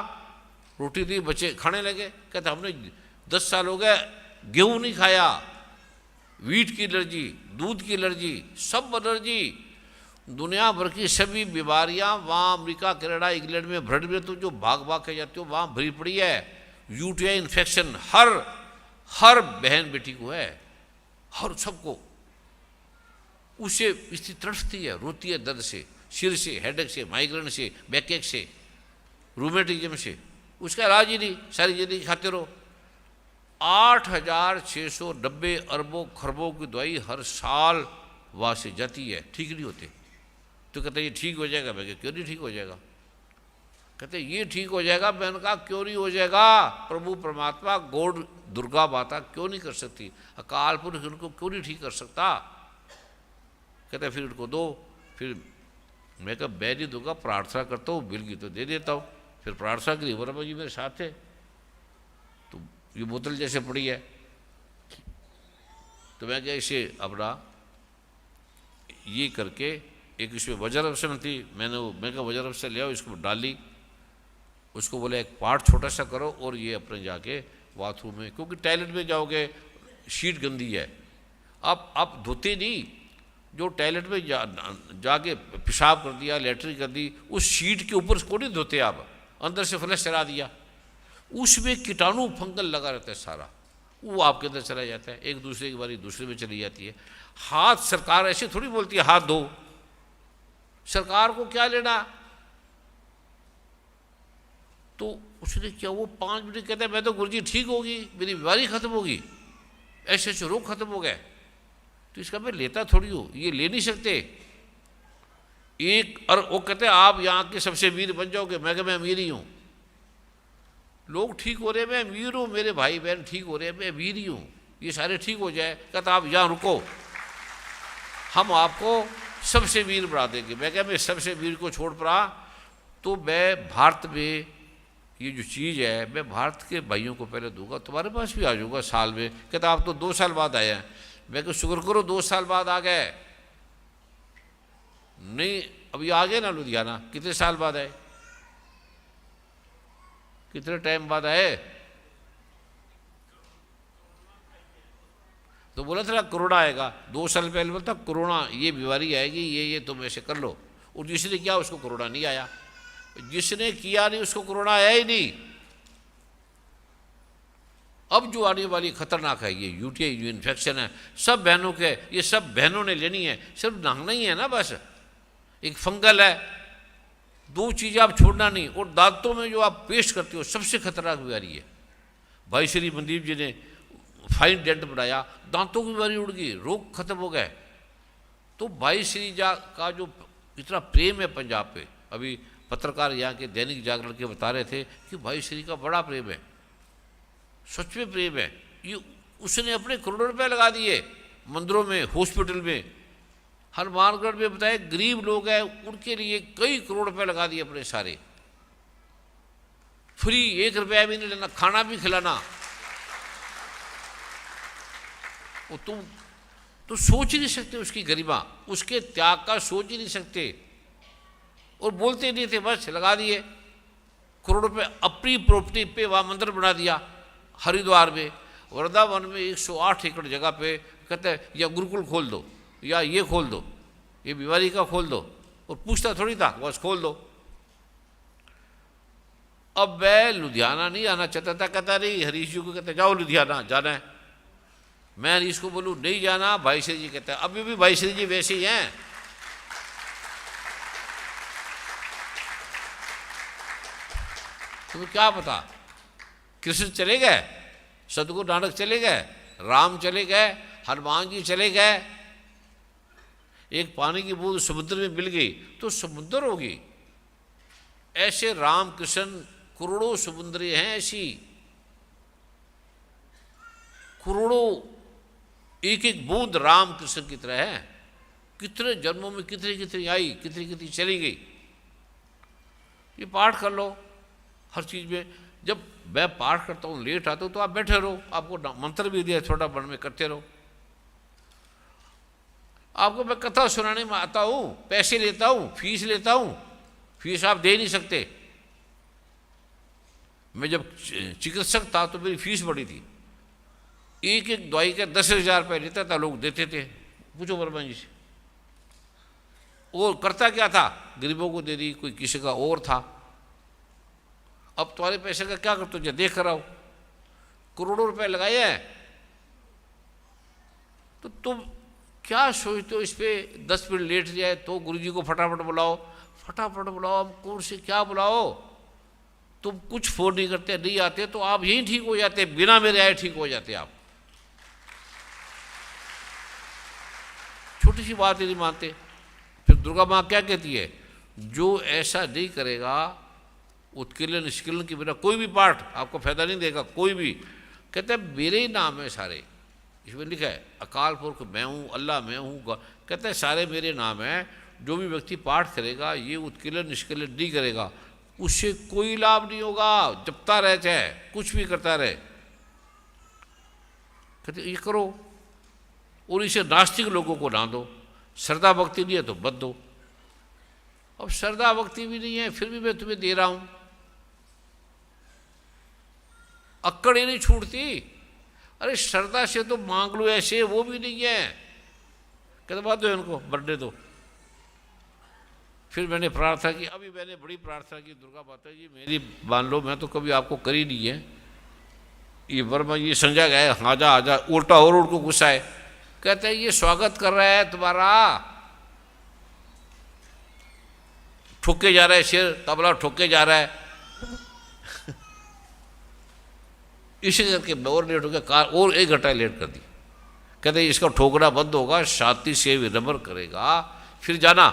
रोटी दी, बच्चे खाने लगे। कहते हमने 10 साल हो गए गेहूँ नहीं खाया, वीट की एलर्जी, दूध की एलर्जी, सब एलर्जी, दुनिया भर की सभी बीमारियां वहाँ अमेरिका कनाडा इंग्लैंड में ब्लड में तो जो भाग भाग के जाती हो वहाँ भरी पड़ी है। यूटीआई इन्फेक्शन हर बहन बेटी को है, हर सबको। उसे स्थिति तड़फती है, रोती है दर्द से, सिर से, हेडेक से, माइग्रेन से, बैकएक से, रूमेटिज्म से। उसका इलाज ही नहीं, सारी जिंदगी खाते रहो। 8,690 अरबों खरबों की दवाई हर साल वहाँ से जाती है, ठीक नहीं होते। तो कहते ये ठीक हो जाएगा? मैं क्यों नहीं ठीक हो जाएगा? कहते ये ठीक हो जाएगा। मैंने कहा क्यों नहीं हो जाएगा? प्रभु परमात्मा गॉड दुर्गा माता क्यों नहीं कर सकती? अकाल पुरुष उनको क्यों नहीं ठीक कर सकता? कहते फिर उनको दो। फिर मैं कहा मैं नहीं दूंगा, प्रार्थना करता हूँ, मिल गई तो दे देता हूँ। फिर प्रार्थना करी, वर्मा जी मेरे साथ थे, तो ये बोतल जैसे पड़ी है, तो मैं क्या इसे अपना ये करके एक इसमें वज्र अवसन थी, मैं कहा वज्र अवसन ले आओ, इसको डाली, उसको बोले एक पार्ट छोटा सा करो और ये अपने जाके बाथरूम में, क्योंकि टॉयलेट में जाओगे शीट गंदी है, आप धोते नहीं, जो टॉयलेट में जाके पेशाब कर दिया, लेटरिन कर दी, उस शीट के ऊपर उसको नहीं धोते आप, अंदर से फ्लश चला दिया, उसमें कीटाणु फंगल लगा रहता है सारा, वो आपके अंदर चला जाता है, एक दूसरे की बारी दूसरे में चली जाती है। हाथ सरकार ऐसे थोड़ी बोलती है हाथ धो, सरकार को क्या लेना? तो उसने क्या वो 5 मिनट कहता है मैं तो गुरुजी ठीक होगी, मेरी बीमारी खत्म होगी, ऐसे ऐसे रोग खत्म हो गए। तो इसका मैं लेता थोड़ी हूँ, ये ले नहीं सकते एक। और वो कहते हैं आप यहाँ के सबसे वीर बन जाओगे, मैं मैं अमीर ही हूँ, लोग ठीक हो रहे, मैं अमीर हूँ, मेरे भाई बहन ठीक हो रहे हैं, मैं अमीर ही हूँ, ये सारे ठीक हो जाए। कहता आप यहाँ रुको, हम आपको सबसे वीर बना देंगे। मैं मैं सबसे वीर को छोड़ पड़ा, तो मैं भारत में ये जो चीज़ है मैं भारत के भाइयों को पहले दूंगा, तुम्हारे पास भी आ जाऊँगा साल में। कहता आप तो 2 साल बाद आए हैं। मैं को शुक्र करो 2 साल बाद आ गए, नहीं अभी आ गए ना लुधियाना, कितने साल बाद आए, कितने टाइम बाद आए? तो बोला था कोरोना आएगा, 2 साल पहले बोलता कोरोना ये बीमारी आएगी, ये तुम ऐसे कर लो, और जिसने किया उसको कोरोना नहीं आया, जिसने किया नहीं उसको कोरोना आया ही नहीं। अब जो आने वाली खतरनाक है ये यूटीआई जो इन्फेक्शन है, सब बहनों के, ये सब बहनों ने लेनी है, सिर्फ नहाना ही है ना बस, एक फंगल है, 2 चीज़ें आप छोड़ना नहीं। और दांतों में जो आप पेस्ट करते हो सबसे खतरनाक बीमारी है। भाई श्री मनदीप जी ने फाइन डेंट बनाया, दांतों की बीमारी उड़ गई, रोग खत्म हो गए। तो भाई श्री का जो इतना प्रेम है पंजाब पे, अभी पत्रकार यहाँ के दैनिक जागरण के बता रहे थे कि भाई श्री का बड़ा प्रेम है, सच में प्रेम है। ये उसने अपने करोड़ों रुपए लगा दिए मंदिरों में, हॉस्पिटल में, हनुमानगढ़ में बताए गरीब लोग हैं उनके लिए कई करोड़ रुपए लगा दिए अपने सारे, फ्री, 1 रुपया भी नहीं लेना, खाना भी खिलाना। वो तुम तो सोच ही नहीं सकते उसकी गरिमा, उसके त्याग का सोच ही नहीं सकते। और बोलते नहीं थे, बस लगा दिए करोड़ रुपए अपनी प्रॉपर्टी पे वहाँ मंदिर बना दिया हरिद्वार में, वृंदावन में 108 एकड़ जगह पे। कहते हैं या गुरुकुल खोल दो, या ये खोल दो, ये बीमारी का खोल दो, और पूछता थोड़ी था, बस खोल दो। अब मैं लुधियाना नहीं आना चाहता था, कहता नहीं हरीश जी को कहते जाओ लुधियाना जाना है। मैं हरीश को बोलूँ नहीं जाना, भाई श्री जी कहते हैं अभी भी भाई श्री जी वैसे ही हैं। तुम्हें क्या पता, कृष्ण चले गए, सतगुरु नानक चले गए, राम चले गए, हनुमान जी चले गए, एक पानी की बूंद समुद्र में मिल गई तो समुद्र होगी। ऐसे राम कृष्ण करोड़ों समुद्री हैं, ऐसी करोड़ों, एक एक बूंद राम कृष्ण की तरह है। कितने जन्मों में कितनी कितनी आई, कितनी कितनी चली गई। ये पाठ कर लो हर चीज़ में। जब मैं पाठ करता हूँ लेट आता हूँ तो आप बैठे रहो, आपको मंत्र भी दिया छोटा बड़ में करते रहो। आपको मैं कथा सुनाने में आता हूँ, पैसे लेता हूँ, फीस लेता हूँ, फीस आप दे नहीं सकते। मैं जब चिकित्सक था तो मेरी फीस बड़ी थी, एक एक दवाई के 10,000 रुपये लेता था, लोग देते थे। पूछो वर्मा जी से। और करता क्या था, गरीबों को दे दी, कोई किसी का और था। अब तुम्हारे पैसे का क्या करते हो, देख कर आओ। करोड़ों रुपए लगाए हैं तो तुम क्या सोचते हो इस पर 10 मिनट लेट जाए तो गुरुजी को फटाफट बुलाओ, फटाफट बुलाओ। अब कौन से क्या बुलाओ, तुम कुछ फोन नहीं करते, नहीं आते तो आप यहीं ठीक हो जाते, बिना मेरे आए ठीक हो जाते आप। छोटी सी बात ही नहीं मानते। फिर दुर्गा माँ क्या कहती है, जो ऐसा नहीं करेगा उत्कीर्ण निष्कीर्ण के बिना कोई भी पाठ आपको फायदा नहीं देगा, कोई भी। कहते हैं मेरे ही नाम है सारे, इसमें लिखा है अकाल पुरख मैं हूँ, अल्लाह मैं हूँ। कहते हैं सारे मेरे नाम हैं। जो भी व्यक्ति पाठ करेगा, ये उत्कीर्ण निष्कीर्ण नहीं करेगा, उससे कोई लाभ नहीं होगा, जपता रहे चाहे कुछ भी करता रहे। कहते ये करो, और इसे नास्तिक लोगों को ना दो। श्रद्धा भक्ति नहीं है तो मत दो। अब श्रद्धा भक्ति भी नहीं है फिर भी मैं तुम्हें दे रहा हूं, अक्कड़ ही नहीं छूटती। अरे श्रद्धा से तो मांग लो, ऐसे वो भी नहीं है। कहते बात दो इनको, बर्थडे दो। फिर मैंने प्रार्थना की, अभी मैंने बड़ी प्रार्थना की, दुर्गा माता जी मेरी मान लो, मैं तो कभी आपको करी नहीं है। ये वर्मा ये समझा गया, आजा आजा, उल्टा और उनको गुस्सा है। कहते हैं ये स्वागत कर रहा है तुम्हारा, ठोके जा रहा है शेर, तबला ठोके जा रहा है। इसी करके और लेट हो गया, कार और 1 घंटा लेट कर दी। कहते हैं इसका ठोकना बंद होगा, शांति से विनम्र करेगा फिर जाना।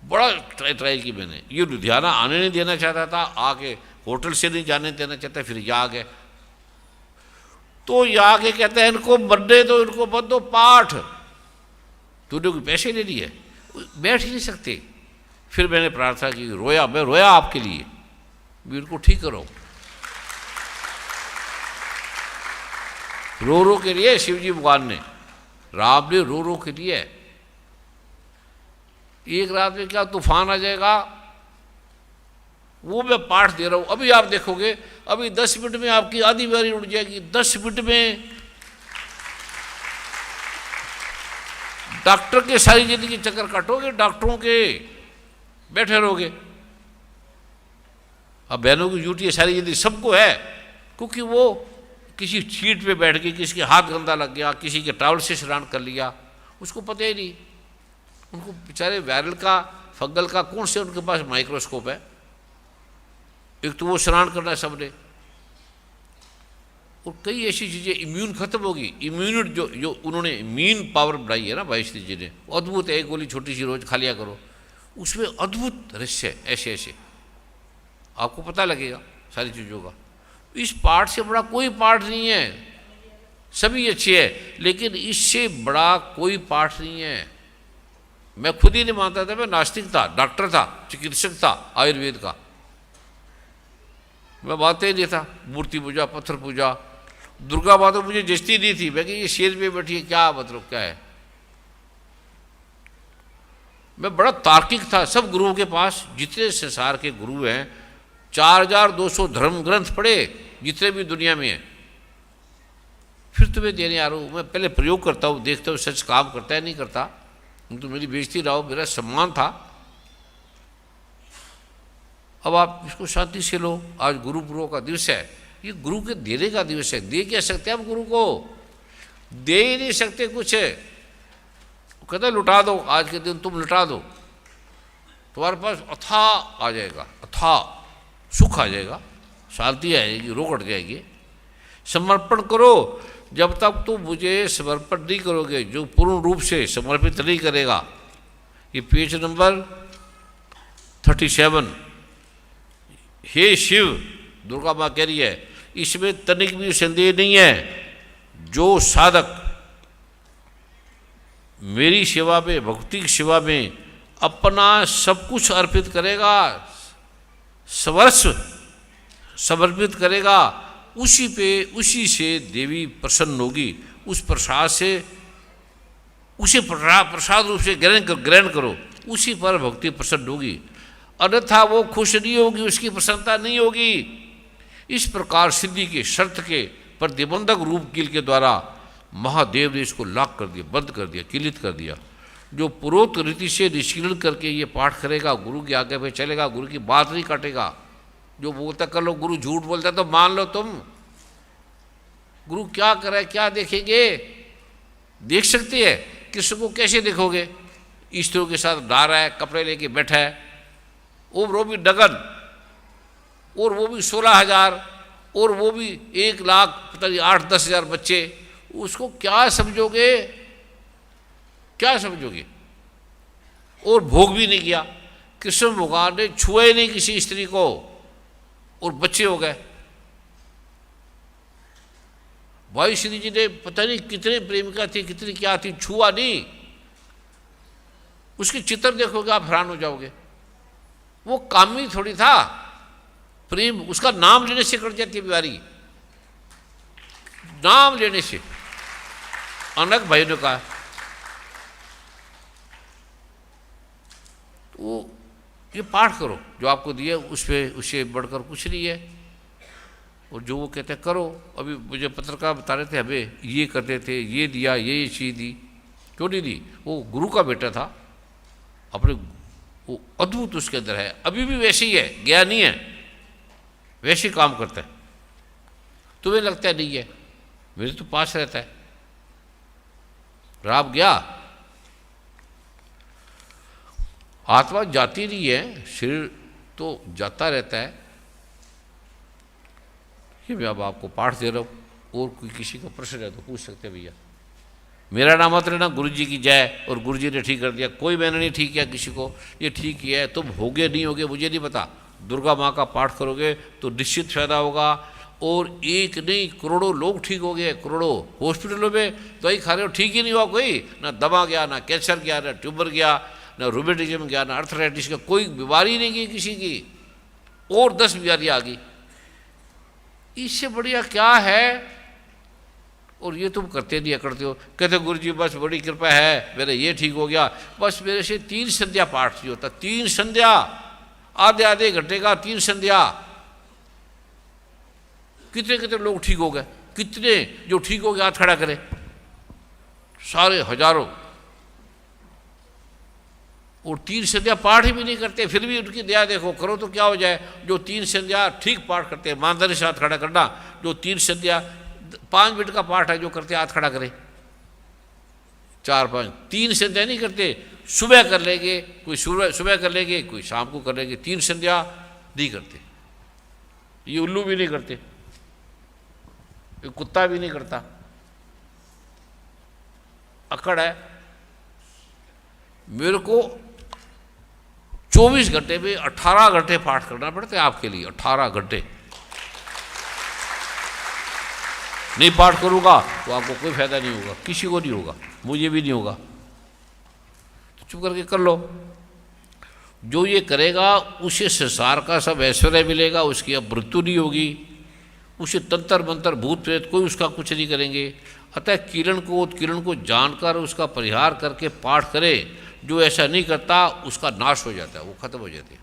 बड़ा ट्राई की मैंने, ये लुधियाना आने नहीं देना चाहता था, आके होटल से नहीं जाने देना चाहता, फिर यहाँ आ गए। तो यहाँ के कहते हैं इनको बर्थडे दो, इनको मत दो पाठ, तूने कोई पैसे ले लिए, बैठ ही नहीं सकते। फिर मैंने प्रार्थना की, रोया, मैं रोया आपके लिए भी, इनको ठीक करो। रो रो के लिए शिवजी भगवान ने, राम ने रो रो के लिए। एक रात में क्या तूफान आ जाएगा, वो मैं पाठ दे रहा हूं। अभी आप देखोगे, अभी 10 मिनट में आपकी आधी बारी उड़ जाएगी। 10 मिनट में डॉक्टर के सारी जिंदगी चक्कर काटोगे, डॉक्टरों के बैठे रहोगे। अब बहनों की ड्यूटी है सारी जिंदगी, सबको है, क्योंकि वो किसी सीट पे बैठ के, किसी के हाथ गंदा लग गया, किसी के टावल से स्नान कर लिया, उसको पता ही नहीं। उनको बेचारे वायरल का, फंगल का, कौन से उनके पास माइक्रोस्कोप है। एक तो वो स्नान करना है सबने, और कई ऐसी चीज़ें, इम्यून खत्म होगी। इम्यूनिटी जो उन्होंने इम्यून पावर बढ़ाई है ना भाई श्री जी ने, अद्भुत है। एक गोली छोटी सी रोज खा लिया करो, उसमें अद्भुत रहस्य है। ऐसे ऐसे आपको पता लगेगा सारी चीज़ों का। इस पाठ से बड़ा कोई पाठ नहीं है, सभी अच्छे है, लेकिन इससे बड़ा कोई पाठ नहीं है। मैं खुद ही नहीं मानता था, मैं नास्तिक था, डॉक्टर था, चिकित्सक था आयुर्वेद का, मैं मानता ही नहीं था। मूर्ति पूजा, पत्थर पूजा, दुर्गा माँ तो मुझे जचती नहीं थी, मैं कि ये शेर पे बैठी है, क्या मतलब क्या है। मैं बड़ा तार्किक था। सब गुरुओं के पास, जितने संसार के गुरु हैं, 4200 धर्म ग्रंथ पढ़े जितने भी दुनिया में हैं, फिर तुम्हें देने आ रहा हूँ। मैं पहले प्रयोग करता हूँ, देखता हूँ सच काम करता है नहीं करता, तो मेरी बेइज्जती रहो, मेरा सम्मान था। अब आप इसको शांति से लो। आज गुरु पूर्व का दिवस है, ये गुरु के देने का दिवस है। दे क्या सकते हैं आप गुरु को? दे ही नहीं सकते कुछ। कहते लुटा दो, आज के दिन तुम लुटा दो, तुम्हारे पास अथाह आ जाएगा, अथाह सुख आ जाएगा, शांति आएगी, रोक हट जाएगी। समर्पण करो। जब तक तुम मुझे समर्पण नहीं करोगे, जो पूर्ण रूप से समर्पित नहीं करेगा, ये पेज नंबर 37, हे शिव, दुर्गा माँ कह रही है, इसमें तनिक भी संदेह नहीं है, जो साधक मेरी सेवा में, भक्ति की सेवा में अपना सब कुछ अर्पित करेगा, सर्वस्व समर्पित करेगा, उसी पे, उसी से देवी प्रसन्न होगी। उस प्रसाद से, उसे प्रसाद रूप से ग्रहण करो, उसी पर भक्ति प्रसन्न होगी, अन्यथा वो खुश नहीं होगी, उसकी प्रसन्नता नहीं होगी। इस प्रकार सिद्धि के शर्त के प्रतिबंधक रूप कील के द्वारा महादेव ने इसको लॉक कर दिया, बंद कर दिया, किलित कर दिया। जो पूर्वोक्त रीति से निष्कीर्ण करके ये पाठ करेगा, गुरु के आगे पे चलेगा, गुरु की बात नहीं काटेगा। जो बोलता कर लो, गुरु झूठ बोलता तो मान लो तुम। गुरु क्या करे, क्या देखेंगे? देख सकते हैं, किसी को कैसे देखोगे? स्त्रियों के साथ डा रहा है, कपड़े लेके बैठा है, वो भी डगन, और वो भी 16,000, और वो भी 1 लाख, पता नहीं 8-10 हज़ार बच्चे, उसको क्या समझोगे? क्या समझोगे? और भोग भी नहीं किया, कृष्ण भगवान ने छुआ ही नहीं किसी स्त्री को, और बच्चे हो गए। भाई श्री जी ने पता नहीं कितने प्रेमिका थी, कितनी क्या थी, छुआ नहीं। उसके चित्र देखोगे आप हैरान हो जाओगे। वो कामी थोड़ी था, प्रेम उसका नाम लेने से कट जाती है बीमारी, नाम लेने से। अनक भाई ने कहा, तो ये पाठ करो जो आपको दिया, उस पर उससे बढ़कर कुछ नहीं है। और जो वो कहते हैं करो। अभी मुझे पत्रकार बता रहे थे, हमें ये करते थे, ये दिया, ये चीज़ दी, क्यों नहीं दी? वो गुरु का बेटा था, अपने वो अद्भुत उसके अंदर है, अभी भी वैसे ही है, गया नहीं है, वैसे ही काम करता है। तुम्हें लगता है नहीं है, मेरे तो पास रहता है। राम गया, आत्मा जाती नहीं है, शरीर तो जाता रहता है। ये मैं अब आपको पाठ दे रहा हूँ, और कोई किसी का प्रश्न है तो पूछ सकते हैं भैया। मेरा नाम मत लेना, गुरु जी की जय, और गुरु जी ने ठीक कर दिया। कोई मैंने नहीं ठीक किया किसी को, ये ठीक किया है। तुम होगे नहीं होगे मुझे नहीं पता। दुर्गा माँ का पाठ करोगे तो निश्चित फायदा होगा, और एक नहीं करोड़ों लोग ठीक हो गए। करोड़ों हॉस्पिटलों में दवाई खा रहे हो, ठीक ही नहीं हुआ कोई, ना दमा गया, ना कैंसर गया, ना ट्यूमर गया, ना रूमेटिज्म गया, ना अर्थराइटिस का, कोई बीमारी नहीं गई किसी की, और 10 बीमारियाँ आ गई। इससे बढ़िया क्या है? और ये तुम करते नहीं करते हो। कहते गुरु जी बस बड़ी कृपा है, मेरे ये ठीक हो गया, बस मेरे से 3 संध्या पाठ नहीं होता। 3 संध्या, आधे आधे घंटे का 3 संध्या। कितने कितने लोग ठीक हो गए, कितने जो ठीक हो गए हाथ खड़ा करें, सारे हजारों। और 3 संध्या पाठ ही भी नहीं करते, फिर भी उनकी दया देखो, करो तो क्या हो जाए। जो 3 संध्या ठीक पाठ करते हैं, ईमानदारी से हाथ खड़ा करना। जो 3 संध्या 5 मिनट का पाठ है, जो करते हाथ खड़ा करे, 4-5, 3 संध्या नहीं करते। सुबह कर लेंगे, कोई सुबह कर लेंगे, कोई शाम को कर लेंगे, 3 संध्या नहीं करते। ये उल्लू भी नहीं करते, ये कुत्ता भी नहीं करता, अकड़ है। मेरे को 24 घंटे में 18 घंटे पाठ करना पड़ता है आपके लिए, 18 घंटे। नहीं पाठ करूँगा तो आपको कोई फायदा नहीं होगा, किसी को नहीं होगा, मुझे भी नहीं होगा। तो चुप करके कर लो। जो ये करेगा उसे संसार का सब ऐश्वर्य मिलेगा, उसकी अब मृत्यु नहीं होगी, उसे तंत्र मंत्र भूत प्रेत कोई उसका कुछ नहीं करेंगे। अतः किरण को उत्किरण को जानकर उसका परिहार करके पाठ करे। जो ऐसा नहीं करता उसका नाश हो जाता है, वो खत्म हो जाते हैं।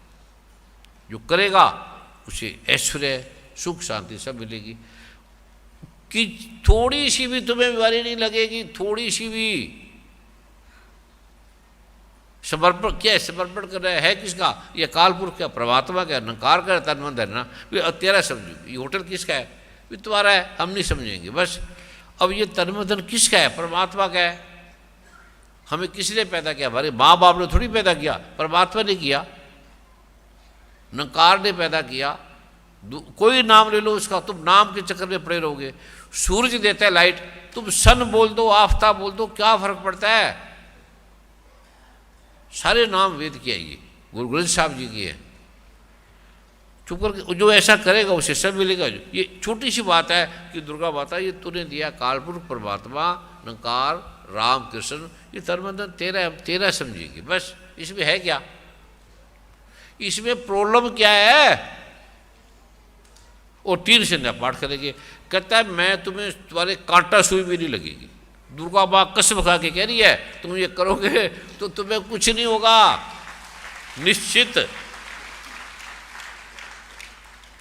जो करेगा उसे ऐश्वर्य सुख शांति सब मिलेगी। कि थोड़ी सी भी तुम्हें बीमारी नहीं लगेगी, थोड़ी सी भी। समर्पण क्या है? समर्पण कर रहा है किसका? ये काल पुरुष क्या? परमात्मा का निरंकार का तन मन धरना। तेरा समझो, ये होटल किसका है? ये तुम्हारा है, हम नहीं समझेंगे बस। अब ये तन मन धन किसका है? परमात्मा का है। हमें किसने पैदा किया? हमारे माँ बाप ने थोड़ी पैदा किया, परमात्मा ने किया, निरंकार ने पैदा किया। कोई नाम ले लो उसका, तुम नाम के चक्कर में पड़े रहोगे। सूरज देता है लाइट, तुम सन बोल दो, आफताब बोल दो, क्या फर्क पड़ता है? सारे नाम वेद के है, ये गुरु ग्रंथ साहब जी की है। चुप करके जो ऐसा करेगा उसे सब मिलेगा। ये छोटी सी बात है कि दुर्गा माता ये तूने दिया, कालपुरुष परमात्मा निरंकार राम कृष्ण, ये तन्मंदन तेरा समझेगी बस। इसमें है क्या? इसमें प्रॉब्लम क्या है? और 3 संध्या पाठ करेंगे। कहता है मैं तुम्हें, तुम्हारे कांटा सुई भी नहीं लगेगी। दुर्गा माँ कसम खा के कह रही है तुम ये करोगे तो तुम्हें कुछ नहीं होगा निश्चित।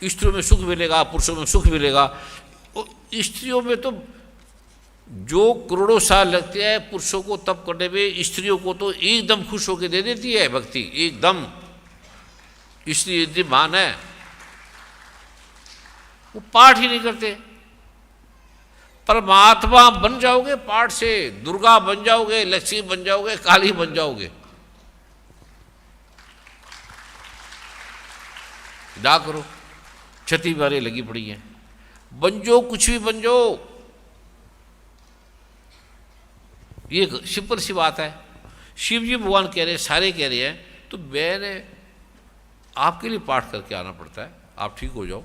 स्त्रियों में सुख मिलेगा, पुरुषों में सुख मिलेगा। स्त्रियों में तो जो करोड़ों साल लगते हैं पुरुषों को तप करने में, स्त्रियों को तो एकदम खुश होकर दे देती है भक्ति, एकदम। स्त्री इतनी मान है, वो पाठ ही नहीं करते। परमात्मा बन जाओगे पाठ से, दुर्गा बन जाओगे, लक्ष्मी बन जाओगे, काली बन जाओगे। जा करो, क्षति बारे लगी पड़ी है। बन जाओ, कुछ भी बन जाओ। ये सिंपल सी बात है। शिव जी भगवान कह रहे हैं, सारे कह रहे हैं, तो मैंने आपके लिए पाठ करके आना पड़ता है, आप ठीक हो जाओ।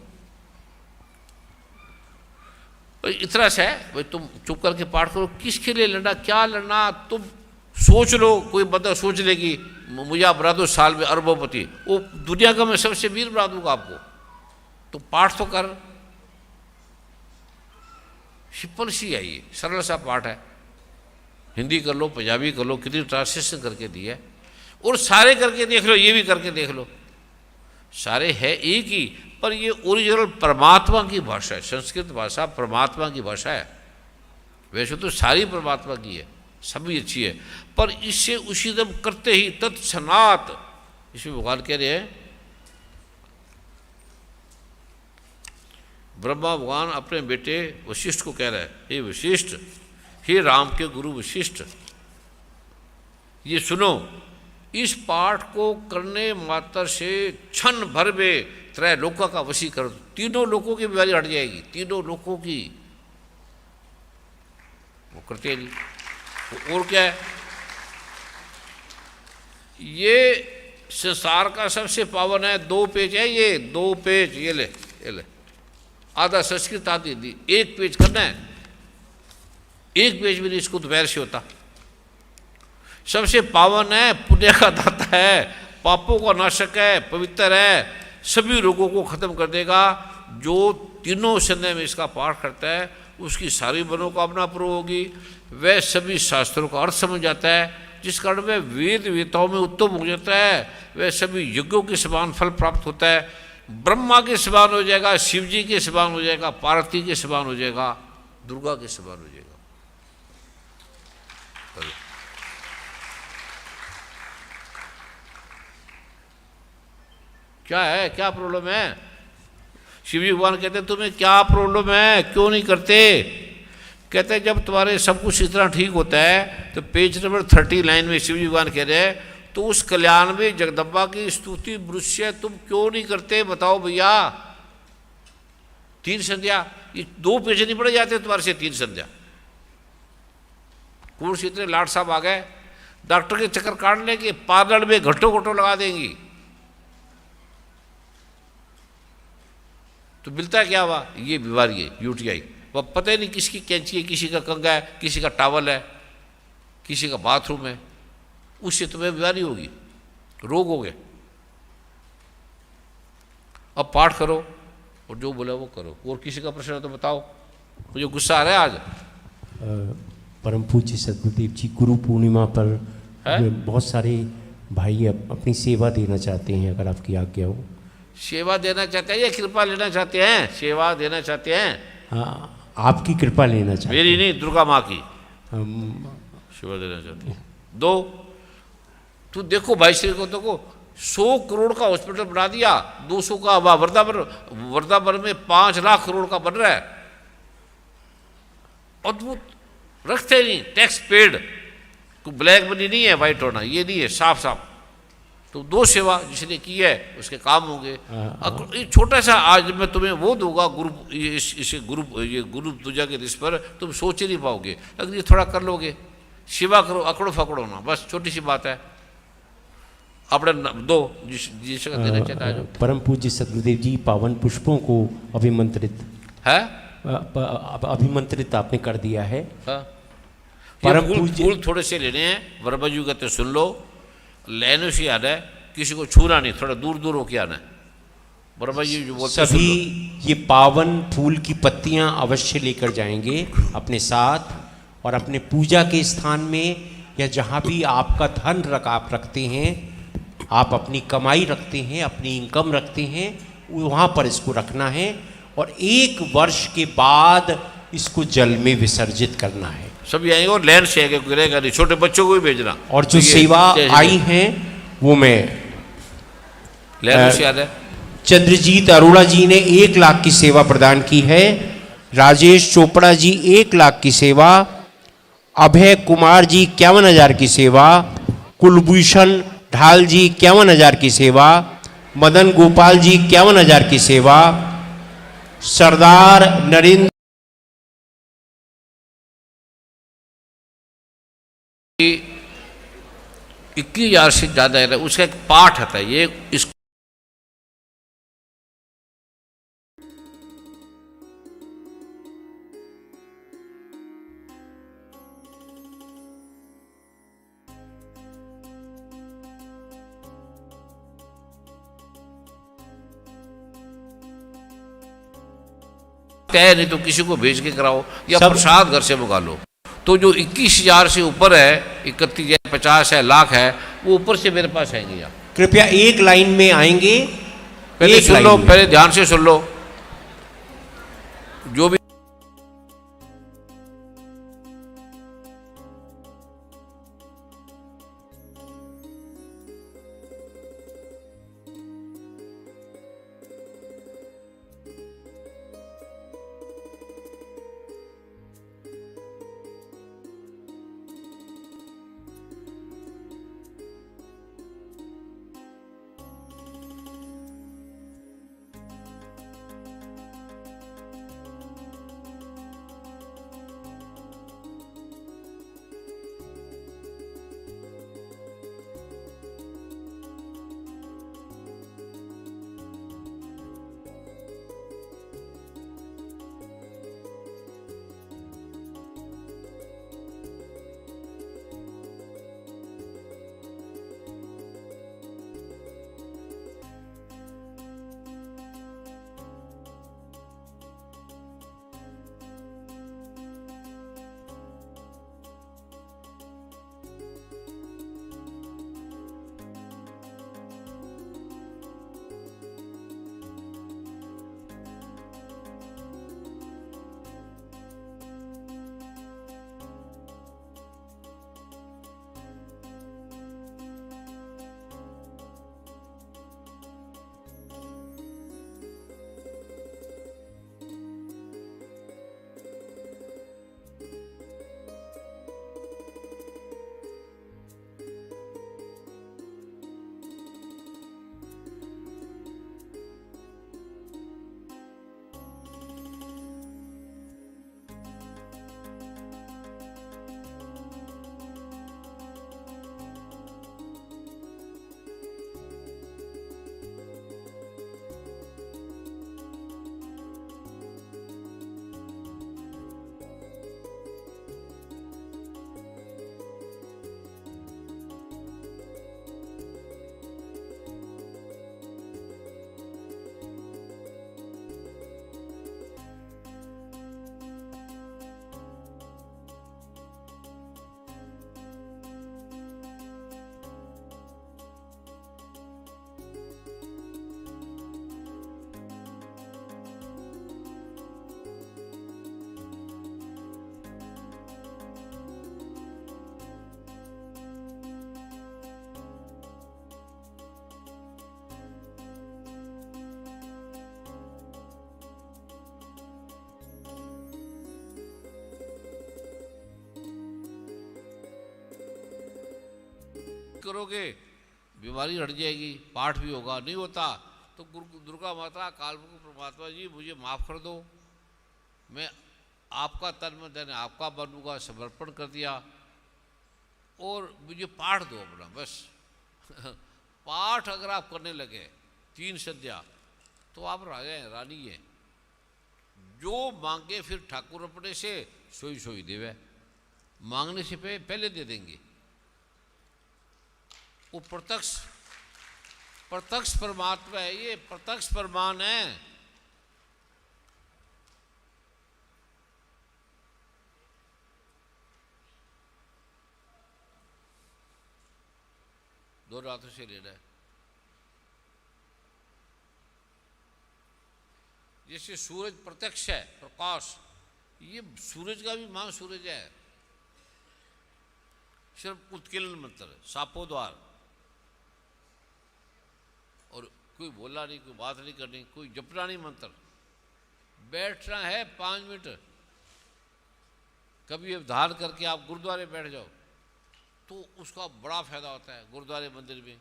इतना सा है भाई, तुम चुप करके पाठ करो। किसके लिए लड़ना, क्या लड़ना? तुम सोच लो, कोई बंदा सोच लेगी मुझे आप बना दो साल में अरबोपति, वो दुनिया का मैं सबसे वीर बना दूंगा आपको। तो पाठ तो कर। सिंपल सी है, ये सरल सा पाठ है। हिंदी कर लो, पंजाबी कर लो, कितनी ट्रांसलेशन करके दी है। और सारे करके देख लो, ये भी करके देख लो, सारे है एक ही, पर ये ओरिजिनल परमात्मा की भाषा है। संस्कृत भाषा परमात्मा की भाषा है। वैसे तो सारी परमात्मा की है, सभी अच्छी है, पर इससे उसी दम करते ही तत्सनात। इसमें भगवान कह रहे हैं, ब्रह्मा भगवान अपने बेटे वशिष्ठ को कह रहा है, हे वशिष्ठ, हे राम के गुरु वशिष्ठ, ये सुनो, इस पाठ को करने मात्र से क्षण भर में त्रय लोकों का वशी कर दो। 3 लोकों की बीमारी हट जाएगी, 3 लोकों की। वो करते नहीं। तो और क्या है? ये संसार का सबसे पावन है। 2 पेज है, ये 2 पेज, ये ले आधा संस्कृत आदि दी, 1 पेज करना है। 1 पेज भी नहीं इसको दोपहर से होता। सबसे पावन है, पुण्य का दाता है, पापों का नाशक है, पवित्र है, सभी रोगों को खत्म कर देगा। जो 3 संध्या में इसका पाठ करता है उसकी सारी मनोकामना पूर्ण होगी। वह सभी शास्त्रों का अर्थ समझ जाता है, जिस कारण वह वेद वेताओं में उत्तम हो जाता है। वह सभी यज्ञों के समान फल प्राप्त होता है। ब्रह्मा के समान हो जाएगा, शिव जी के समान हो जाएगा, पार्वती के समान हो जाएगा, दुर्गा के समान हो जाएगा। क्या है, क्या प्रॉब्लम है? शिवजी भगवान कहते हैं तुम्हें क्या प्रॉब्लम है, क्यों नहीं करते? कहते हैं जब तुम्हारे सब कुछ इतना ठीक होता है तो पेज नंबर 30 लाइन में शिवजी भगवान कह रहे हैं, तो उस कल्याण में जगदम्बा की स्तुति मनुष्य तुम क्यों नहीं करते? बताओ भैया। 3 संध्या, ये 2 पेज नहीं पढ़े जाते तुम्हारे से 3 संध्या। कौन से इतने लाट साहब आ गए, डॉक्टर के चक्कर काट लेंगे, पार्लर में घटो लगा देंगी। तो मिलता क्या हुआ? ये बीमारी है यूटीआई। वह पता ही नहीं किसकी कैंची है, किसी का कंगा है, किसी का टावल है, किसी का बाथरूम है, उससे तुम्हें बीमारी होगी, रोग हो गए। अब पाठ करो, और जो बोला वो करो। और किसी का प्रश्न है तो बताओ, मुझे गुस्सा आ रहा है आज। परम पूज्य सदगुरुदेव जी, गुरु पूर्णिमा पर है? बहुत सारे भाई अपनी सेवा देना चाहते हैं, अगर आपकी आज्ञा हो। सेवा देना चाहते हैं या कृपा लेना चाहते हैं? सेवा देना चाहते हैं। हाँ, आपकी कृपा लेना चाहते मेरी हैं। नहीं, दुर्गा माँ की हम सेवा देना चाहते हैं। दो, तू देखो भाई श्री को, देखो 100 करोड़ का हॉस्पिटल बना दिया, 200 का वर्धावन में 5 लाख करोड़ का बन रहा है। अद्भुत, रखते नहीं, टैक्स पेड, कोई ब्लैक मनी नहीं है, वाइट होना ये नहीं है, साफ साफ। तो 2 सेवा जिसने की है उसके काम होंगे। ये छोटा सा आज मैं तुम्हें वो दूंगा गुरु, इस गुरु पूजा के दिस पर तुम सोच ही नहीं पाओगे। अगर ये थोड़ा कर लोगे, सेवा करो, अकड़ो फकड़ो ना, बस छोटी सी बात है। अपने दो जिसका देना चाहता है। परम पूज्य सदगुरुदेव जी, पावन पुष्पों को अभिमंत्रित है, अभिमंत्रित आपने कर दिया है। परम फूल थोड़े से लेने हैं, वर्मा जी कहते सुन लो, लेने से आना है, किसी को छूना नहीं, थोड़ा दूर दूर होके आना है। वर्मा जी जो बोलते सभी ये पावन फूल की पत्तियां अवश्य लेकर जाएंगे अपने साथ, और अपने पूजा के स्थान में या जहाँ भी आपका धन आप रखते हैं, आप अपनी कमाई रखते हैं, अपनी इनकम रखते हैं, वहाँ पर इसको रखना है। और 1 वर्ष के बाद इसको जल में विसर्जित करना है। सभी आएंगे और लैंड से आएंगे, गिरेगा नहीं, छोटे बच्चों को भी भेजना। और जो सेवा आई हैं वो मैं लैंड से याद है, चंद्रजीत अरोड़ा जी ने 1 लाख की सेवा प्रदान की है। राजेश चोपड़ा जी 1 लाख की सेवा, अभय कुमार जी 51,000 की सेवा, कुलभूषण ढाल जी 51,000 की सेवा, मदन गोपाल जी 51,000 की सेवा, सरदार नरेंद्र 21,000 से ज़्यादा है। उसका एक पाठ आता है, ये इस है, नहीं तो किसी को भेज के कराओ या प्रसाद घर से मंगा लो। तो जो 21,000 से ऊपर है, 31 है, 50 है, लाख है, वो ऊपर से मेरे पास आएंगे। आप कृपया एक लाइन में आएंगे। पहले सुन लो, पहले ध्यान से सुन लो। जो भी करोगे बीमारी हट जाएगी, पाठ भी होगा। नहीं होता तो दुर्गा माता, कालमुख परमात्मा जी मुझे माफ़ कर दो, मैं आपका तन मन धन आपका बनूंगा, समर्पण कर दिया, और मुझे पाठ दो अपना बस। पाठ अगर आप करने लगे 3 संध्या तो आप राजा हैं, रानी हैं। जो मांगे फिर ठाकुर अपने से सोई सोई देवे, मांगने से पहले दे देंगे। वो प्रत्यक्ष परमात्मा है, ये प्रत्यक्ष प्रमाण है। दो रातों से लेना है। जैसे सूरज प्रत्यक्ष है, प्रकाश, ये सूरज का भी मां सूरज है। सिर्फ उत्कीर्ण मंत्र, सापो द्वार, और कोई बोला नहीं, कोई बात नहीं करनी, कोई जपना नहीं मंत्र। बैठना है 5 मिनट। कभी ध्यान करके आप गुरुद्वारे बैठ जाओ तो उसका बड़ा फायदा होता है। गुरुद्वारे मंदिर में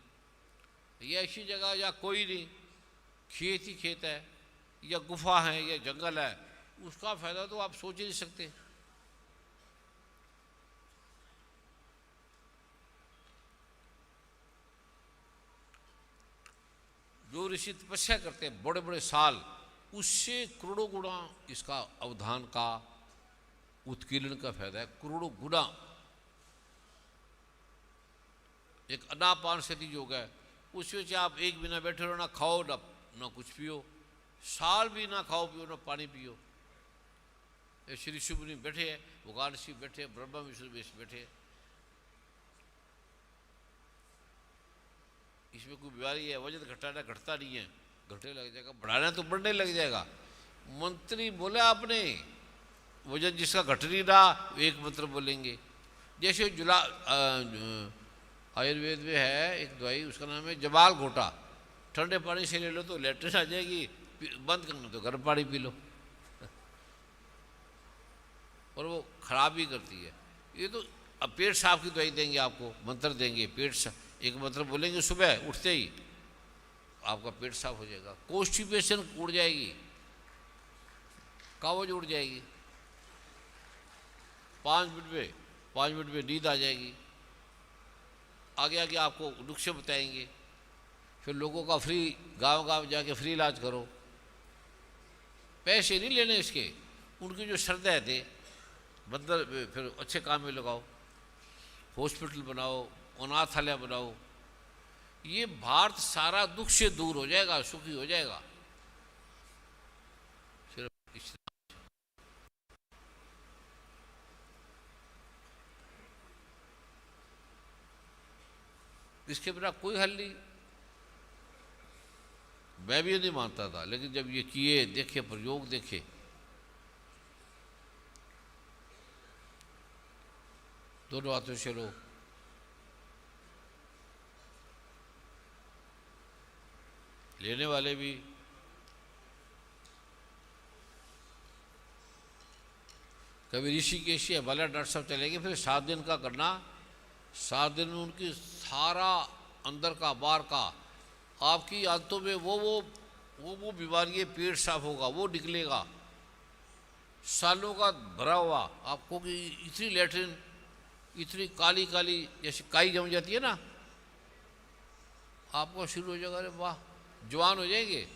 या ऐसी जगह या कोई नहीं, खेत ही खेत है या गुफा है या जंगल है, उसका फायदा तो आप सोच ही नहीं सकते। जो ऋषि तपस्या करते हैं बड़े बड़े साल, उससे करोड़ों गुना इसका अवधान का, उत्कीर्ण का फायदा है, करोड़ों गुना। एक अनापान सती योग है, उसमें से आप एक बिना बैठे रहो, ना खाओ ना कुछ पियो, साल भी ना खाओ पियो ना पानी पियो। श्री शुभनी बैठे हैं, भगवान शिव बैठे, ब्रह्मा विष्णु बैठे। इसमें कोई बीमारी है, वजन घटाना घटता नहीं है, घटने लग जाएगा, बढ़ाना तो बढ़ने लग जाएगा। मंत्री बोले आपने, वजन जिसका घट नहीं रहा एक मंत्र बोलेंगे। जैसे आयुर्वेद में है एक दवाई, उसका नाम है जबाल घोटा। ठंडे पानी से ले लो तो लेटरिन आ जाएगी, बंद करना तो गर्म पानी पी लो। और वो खराब भी करती है। ये तो अब पेट साफ की दवाई देंगे आपको, मंत्र देंगे, एक मंत्र बोलेंगे सुबह उठते ही आपका पेट साफ हो जाएगा। कॉन्स्टिपेशन उड़ जाएगी, कब्ज उड़ जाएगी, 5 मिनट में नींद आ जाएगी। आगे आगे आपको नुस्खे बताएंगे। फिर लोगों का फ्री, गांव जाके फ्री इलाज करो, पैसे नहीं लेने इसके। उनकी जो श्रद्धा थे मंदिर, फिर अच्छे काम में लगाओ, हॉस्पिटल बनाओ, अनाथालय बनाओ। ये भारत सारा दुख से दूर हो जाएगा, सुखी हो जाएगा। सिर्फ इस इसके बिना कोई हल नहीं। मैं भी नहीं मानता था, लेकिन जब ये किए, देखे, प्रयोग देखे, दोनों हाथों से लो। लेने वाले भी कभी ऋषिकेश या बाला डॉक्टर साहब चलेंगे, फिर 7 दिन का करना। 7 दिन में उनकी सारा अंदर का बाहर का, आपकी आदतों में वो बीमारी, पेट साफ होगा, वो निकलेगा। सालों का भरा हुआ आपको कि इतनी लेटरिन, इतनी काली काली जैसे काई जम जाती है ना, आपको शुरू हो जाएगा। अरे वाह, जवान हो जाएंगे।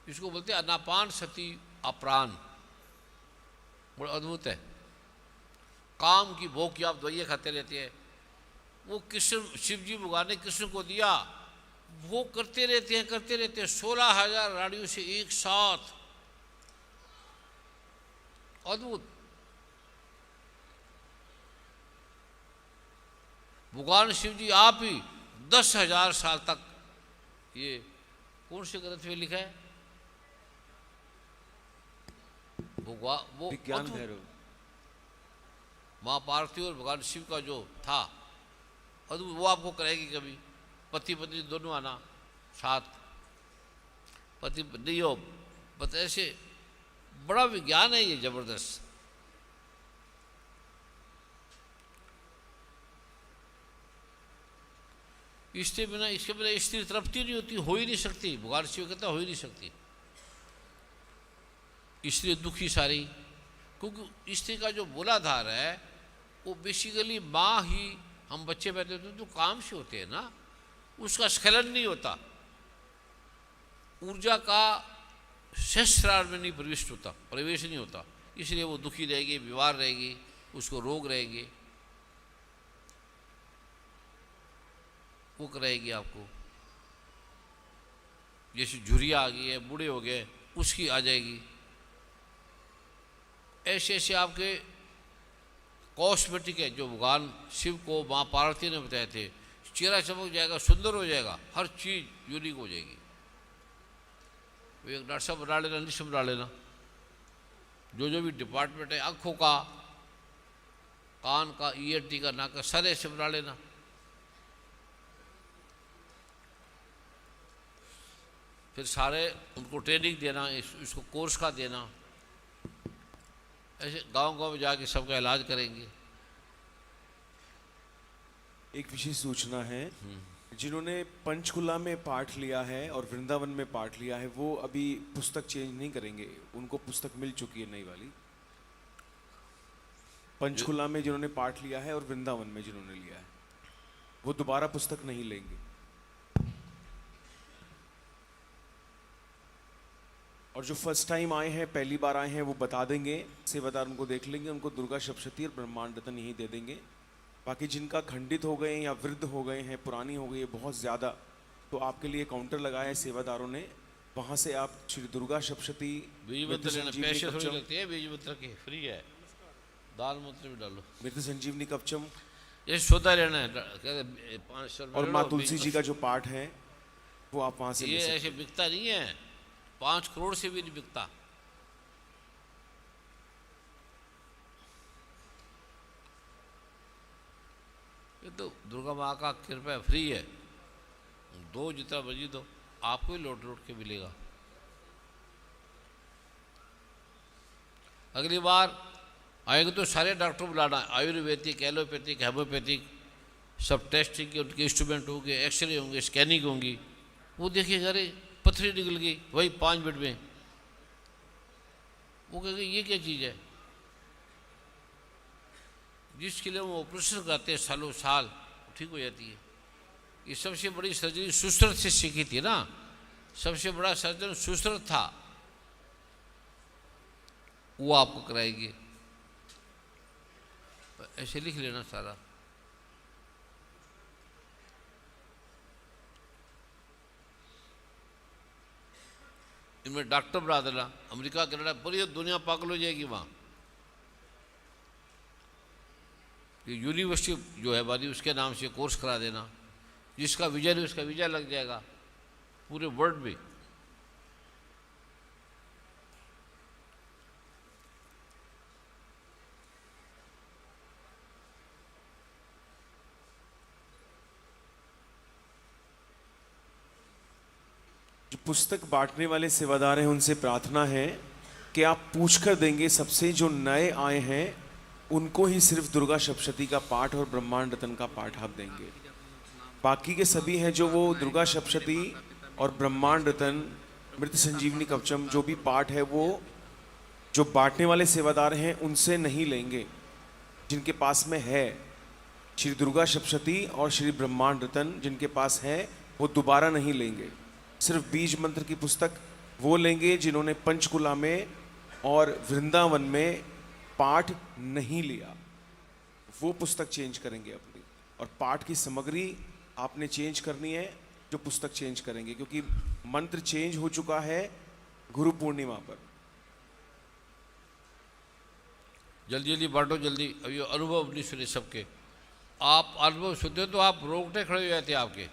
इसको बोलते हैं अनापान सती अप्राण, बड़ा अद्भुत है। काम की भोग की आप दवाइयाँ खाते रहते हैं, वो कृष्ण, शिव जी भगवान ने कृष्ण को दिया, वो करते रहते हैं 16,000 रानियों से एक साथ। अद्भुत। भगवान शिव जी आप ही 10,000 साल तक, ये कौन से ग्रंथ में लिखा है? वो विज्ञान भैरव, माँ पार्वती और भगवान शिव का जो था अद्भुत, वो आपको करेगी। कभी पति पत्नी दोनों आना साथ, पति पत्नी हो, बस ऐसे बड़ा विज्ञान है ये, जबरदस्त। इसके बिना स्त्री तृप्ति नहीं होती, हो ही नहीं सकती। भगवान शिव कहता हो ही नहीं सकती। स्त्री दुखी सारी, क्योंकि स्त्री का जो मूलाधार है वो बेसिकली माँ ही, हम बच्चे पैदा होते हैं तो काम से होते हैं ना, उसका स्खलन नहीं होता, ऊर्जा का सहस्रार में नहीं प्रविष्ट होता, प्रवेश नहीं होता, इसलिए वो दुखी रहेगी, बीमार रहेगी, उसको रोग रहेंगे, वो कराएगी आपको। जैसे झुर्रियाँ आ गई है, बूढ़े हो गए, उसकी आ जाएगी। ऐसे ऐसे आपके कॉस्मेटिक है जो भगवान शिव को माँ पार्वती ने बताए थे। चेहरा चमक जाएगा, सुंदर हो जाएगा, हर चीज़ यूनिक हो जाएगी। वो एक डॉक्टर साहब बना लेना, निश्चय बना लेना, जो भी डिपार्टमेंट है, आँखों का, कान का, ENT का, नाक का, सारे से बना लेना। फिर सारे उनको ट्रेनिंग देना, इसको कोर्स का देना। ऐसे गांव-गांव में जाके सबका इलाज करेंगे। एक विशेष सूचना है, जिन्होंने पंचकुला में पाठ लिया है और वृंदावन में पाठ लिया है वो अभी पुस्तक चेंज नहीं करेंगे, उनको पुस्तक मिल चुकी है नई वाली। पंचकुला में जिन्होंने पाठ लिया है और वृंदावन में जिन्होंने लिया है वो दोबारा पुस्तक नहीं लेंगे। और जो फर्स्ट टाइम आए हैं, पहली बार आए हैं, वो बता देंगे, सेवादार उनको देख लेंगे, उनको दुर्गा सप्तशती और ब्रह्मांड रत्न यही दे देंगे। बाकी जिनका खंडित हो गए या वृद्ध हो गए हैं, पुरानी हो गई है बहुत ज़्यादा, तो आपके लिए काउंटर लगाया है सेवादारों ने, वहाँ से आप श्री दुर्गा सप्तशती बीज मंत्र लेना, पैसे थोड़ी लगते हैं बीज मंत्र के, फ्री है, दान मंत्र भी डालो। मृत संजीवनी कवचम ये सोता लेना है, कहते 500 और माँ तुलसी जी का जो पाठ है वो आप वहाँ से ले ये सकते हैं। ऐसे बिकता नहीं है, 5 करोड़ से भी नहीं बिकता। ये तो दुर्गा माँ का कृपा फ्री है, दो जितना बजी दो, आपको ही लौट लौट के मिलेगा। अगली बार आएंगे तो सारे डॉक्टर बुलाना, आयुर्वेदिक, एलोपैथिक, हेमोपैथिक, सब टेस्टिंग के उनके इंस्ट्रूमेंट होंगे, एक्सरे होंगे, स्कैनिंग होंगी। वो देखिएगा अरे पथरी निकल गई वही 5 मिनट में, वो कहेंगे ये क्या चीज़ है। जिसके लिए वो ऑपरेशन करते हैं सालों साल, ठीक हो जाती है। ये सबसे बड़ी सर्जरी सुश्रुत से सीखी थी ना, सबसे बड़ा सर्जन सुश्रुत था, वो आपको कराएगी। ऐसे लिख लेना सारा। इनमें डॉक्टर बना देना, अमेरिका कनाडा पूरी दुनिया पागल हो जाएगी वहाँ। ये यूनिवर्सिटी जो है हमारी उसके नाम से कोर्स करा देना, जिसका वीज़ा नहीं उसका वीज़ा लग जाएगा पूरे वर्ल्ड में। जो पुस्तक बांटने वाले सेवादार हैं उनसे प्रार्थना है कि आप पूछकर देंगे, सबसे जो नए आए हैं उनको ही सिर्फ दुर्गा सप्तशती का पाठ और ब्रह्मांड रत्न का पाठ आप देंगे। बाकी के सभी हैं जो वो दुर्गा सप्तशती और ब्रह्मांड रत्न, मृत संजीवनी कवचम जो भी पाठ है वो जो बांटने वाले सेवादार हैं उनसे नहीं लेंगे। जिनके पास में है श्री दुर्गा सप्तशती और श्री ब्रह्मांड रत्न जिनके पास है वो दोबारा नहीं लेंगे। सिर्फ बीज मंत्र की पुस्तक वो लेंगे जिन्होंने पंचकुला में और वृंदावन में पाठ नहीं लिया, वो पुस्तक चेंज करेंगे अपनी। और पाठ की सामग्री आपने चेंज करनी है, जो पुस्तक चेंज करेंगे, क्योंकि मंत्र चेंज हो चुका है गुरु पूर्णिमा पर। जल्दी जल्दी बांटो जल्दी, अब ये अनुभव नहीं सुने सबके। आप अनुभव सुनते हो तो आप रोकटे खड़े हो जाते हैं आपके।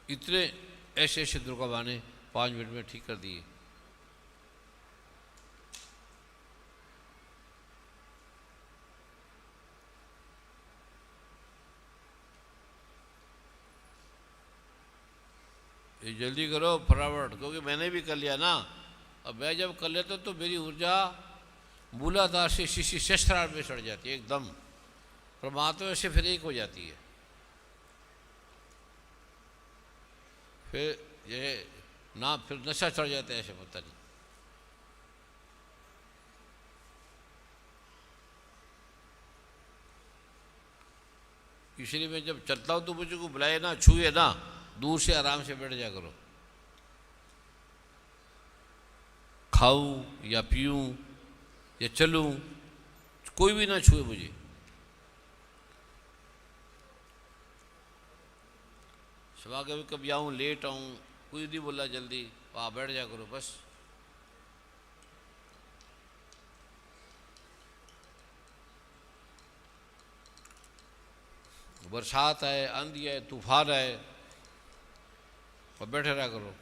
इतने ऐसे ऐसे दुर्गा माँ ने 5 मिनट में ठीक कर दिए। ये जल्दी करो फटाफट, क्योंकि मैंने भी कर लिया ना। अब मैं जब कर लेता तो मेरी ऊर्जा मूलाधार से शिशि शस्त्रार में चढ़ जाती है एकदम, परमात्मा से फिर एक हो जाती है। फिर ये ना फिर नशा चढ़ जाता है, ऐसे पता नहीं। इसलिए मैं जब चलता हूँ तो मुझे को बुलाए ना, छुए ना, दूर से आराम से बैठ जा करो। खाऊं या पीऊं या चलूं, कोई भी ना छुए मुझे। सुबह कभी कभी आऊँ, लेट आऊँ, कोई नहीं बोला जल्दी, वहाँ बैठ जा करो बस। बरसात है, आंधी है, तूफान है, और बैठे रहा करो।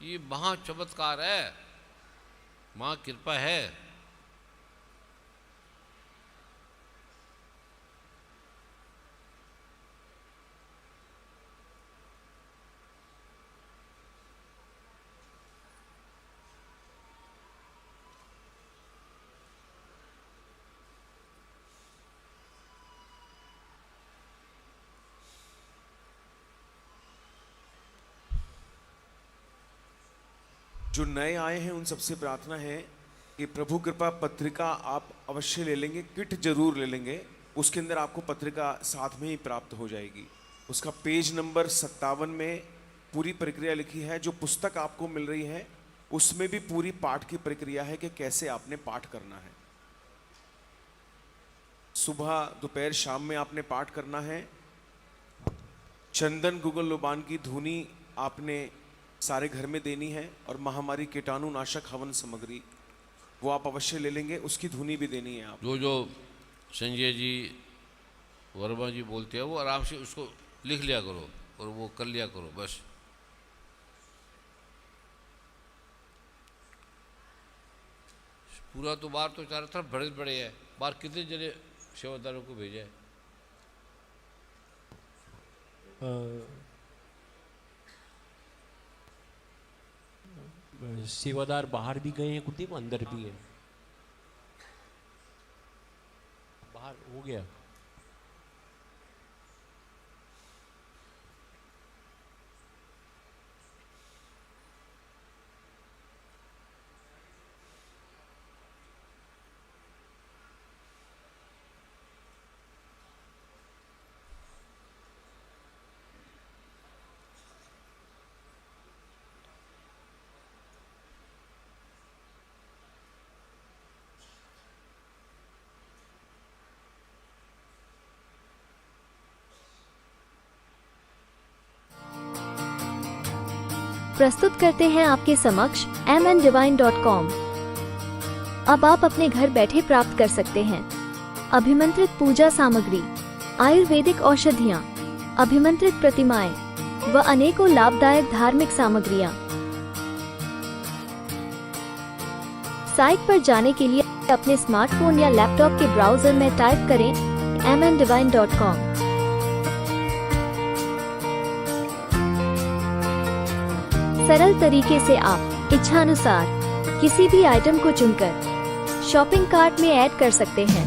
ये महा चमत्कार है, माँ कृपा है। जो नए आए हैं उन सबसे प्रार्थना है कि प्रभु कृपा पत्रिका आप अवश्य ले लेंगे, किट जरूर ले लेंगे। उसके अंदर आपको पत्रिका साथ में ही प्राप्त हो जाएगी। उसका पेज नंबर 57 में पूरी प्रक्रिया लिखी है। जो पुस्तक आपको मिल रही है उसमें भी पूरी पाठ की प्रक्रिया है कि कैसे आपने पाठ करना है। सुबह दोपहर शाम में आपने पाठ करना है। चंदन गुगल लोबान की धुनी आपने सारे घर में देनी है, और महामारी कीटाणुनाशक हवन सामग्री वो आप अवश्य ले लेंगे, उसकी धुनी भी देनी है आप। जो संजय जी वर्मा जी बोलते हैं वो आराम से उसको लिख लिया करो और वो कर लिया करो बस। पूरा तो बाहर तो चारों तरफ बड़े बड़े है, बाहर कितने जने सेवादारों को भेजा है? सेवादार बाहर भी गए हैं कुलदीप, अंदर भी है। बाहर हो गया। प्रस्तुत करते हैं आपके समक्ष mndivine.com। अब आप अपने घर बैठे प्राप्त कर सकते हैं अभिमंत्रित पूजा सामग्री, आयुर्वेदिक औषधियाँ, अभिमंत्रित प्रतिमाएं व अनेकों लाभदायक धार्मिक सामग्रियाँ। साइट पर जाने के लिए अपने स्मार्टफोन या लैपटॉप के ब्राउजर में टाइप करें mndivine.com। सरल तरीके से आप इच्छानुसार किसी भी आइटम को चुनकर शॉपिंग कार्ट में ऐड कर सकते हैं।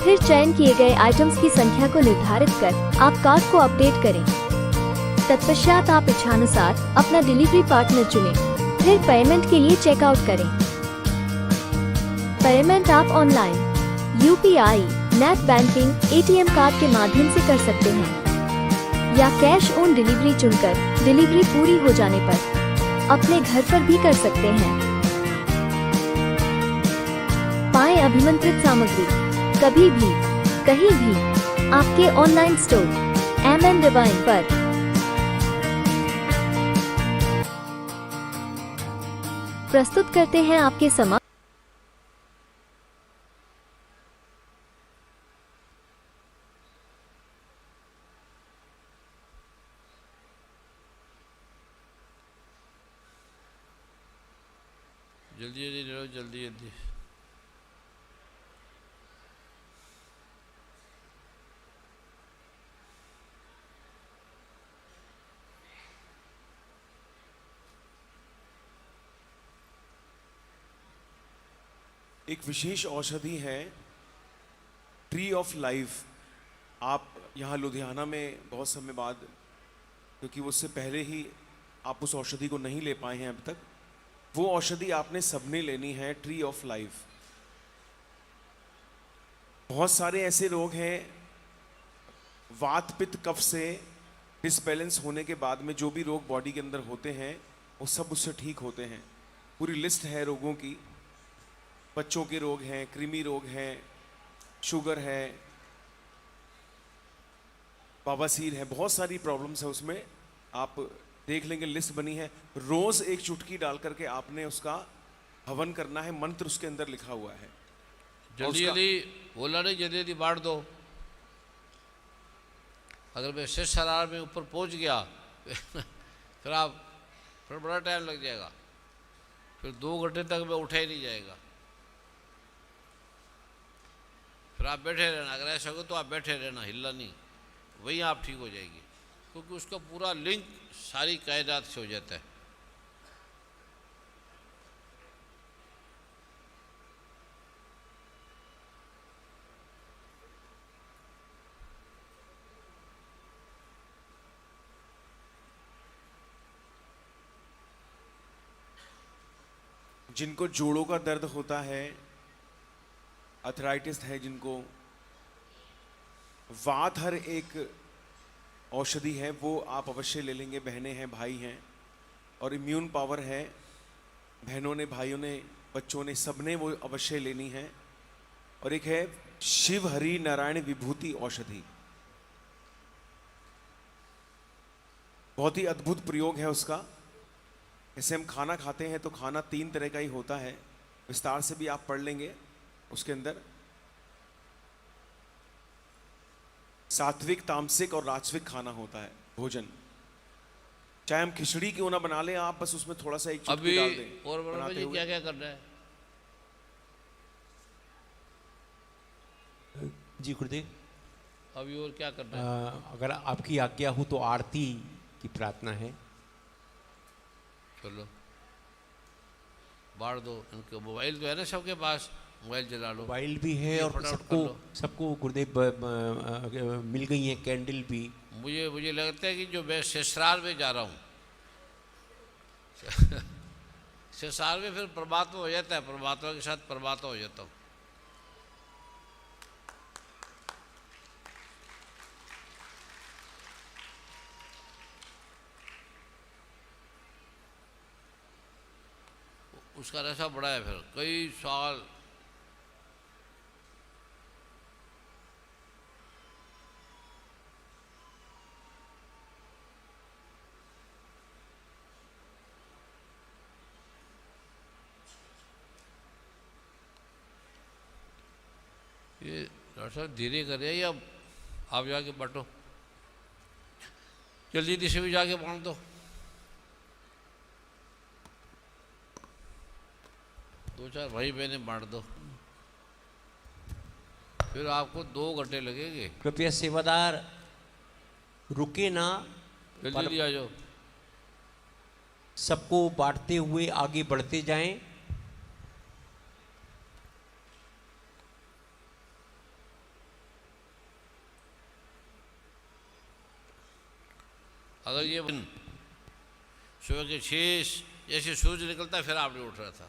फिर चयन किए गए आइटम्स की संख्या को निर्धारित कर आप कार्ट को अपडेट करें। तत्पश्चात आप इच्छानुसार अपना डिलीवरी पार्टनर चुनें। फिर पेमेंट के लिए चेकआउट करें। पेमेंट आप online, UPI, net banking, ATM card के माध्यम से कर सकते हैं या कैश ऑन डिलीवरी चुनकर डिलीवरी पूरी हो जाने पर अपने घर पर भी कर सकते हैं। पाएं अभिमंत्रित सामग्री कभी भी कहीं भी आपके ऑनलाइन स्टोर mndivine पर। प्रस्तुत करते हैं आपके समक्ष जल्दी जल्दी ले लो, जल्दी जल्दी। एक विशेष औषधि है ट्री ऑफ लाइफ। आप यहाँ लुधियाना में बहुत समय बाद, क्योंकि उससे पहले ही आप उस औषधि को नहीं ले पाए हैं अब तक, वो औषधि आपने सबने लेनी है, ट्री ऑफ लाइफ। बहुत सारे ऐसे रोग हैं वात पित्त कफ से डिसबैलेंस होने के बाद में, जो भी रोग बॉडी के अंदर होते हैं वो सब उससे ठीक होते हैं। पूरी लिस्ट है रोगों की। बच्चों के रोग हैं, कृमि रोग हैं, शुगर है, बवासीर है, बहुत सारी प्रॉब्लम्स है उसमें। आप देख लेंगे लिस्ट बनी है। रोज एक चुटकी डाल करके आपने उसका हवन करना है, मंत्र उसके अंदर लिखा हुआ है। जल्दी जल्दी बोला नहीं, जल्दी जल्दी बांट दो। अगर मैं शेष शरार में ऊपर पहुंच गया फिर बड़ा टाइम लग जाएगा, फिर 2 घंटे तक मैं उठा ही नहीं जाएगा। फिर आप बैठे रहना, अगर ऐसा हो तो आप बैठे रहना, हिलना नहीं, वहीं आप ठीक हो जाएगी, क्योंकि उसका पूरा लिंक सारी कायनात से हो जाता है। जिनको जोड़ों का दर्द होता है, अर्थराइटिस है जिनको, वात हर एक औषधि है वो आप अवश्य ले लेंगे। बहनें हैं, भाई हैं, और इम्यून पावर है, बहनों ने, भाइयों ने, बच्चों ने, सबने वो अवश्य लेनी है। और एक है शिव हरि नारायण विभूति औषधि, बहुत ही अद्भुत प्रयोग है उसका। जैसे हम खाना खाते हैं तो खाना 3 तरह का ही होता है, विस्तार से भी आप पढ़ लेंगे उसके अंदर। सात्विक, तामसिक और राजसिक खाना होता है भोजन। चाहे हम खिचड़ी क्यों ना बना लें, आप बस उसमें थोड़ा सा एक चुटकी डाल दें। और बनाते जी हुए क्या क्या करना है? जी गुरुदेव, अभी और क्या करना है? अगर आपकी आज्ञा हो तो आरती की प्रार्थना है। चलो बांट दो। इनके मोबाइल तो है ना सबके पास, मोबाइल जला लो। मोबाइल भी है और फटाफट सबको कर लो। सबको गुरुदेव मिल गई है, कैंडल भी। मुझे लगता है कि जो मैं शेषरार में जा रहा हूँ शेषरार में फिर परमात्मा हो जाता है, परमात्मा के साथ परमात्मा हो जाता हूँ। उसका नशा बड़ा है, फिर कई साल ये डॉक्टर साहब धीरे कर रहे, या आप जाके बांटो, जल्दी से भी जाके बांट दो। 2-4 भाई बहने बांट दो, फिर आपको 2 घंटे लगेंगे। कृपया सेवादार रुके ना, जल्दी जल्दी आ जाओ। सबको बांटते हुए आगे बढ़ते जाएं। अगर ये सुबह के 6 जैसे सूरज निकलता फिर आप नहीं उठ रहा था।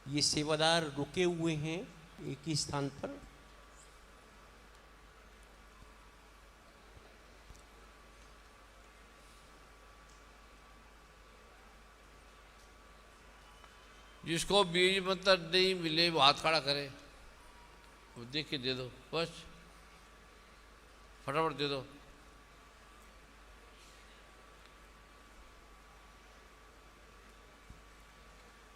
ये सेवादार रुके हुए हैं एक ही स्थान पर। जिसको बीज मंत्र नहीं मिले वो हाथ खड़ा करे, वो देख के दे दो, बस फटाफट दे दो।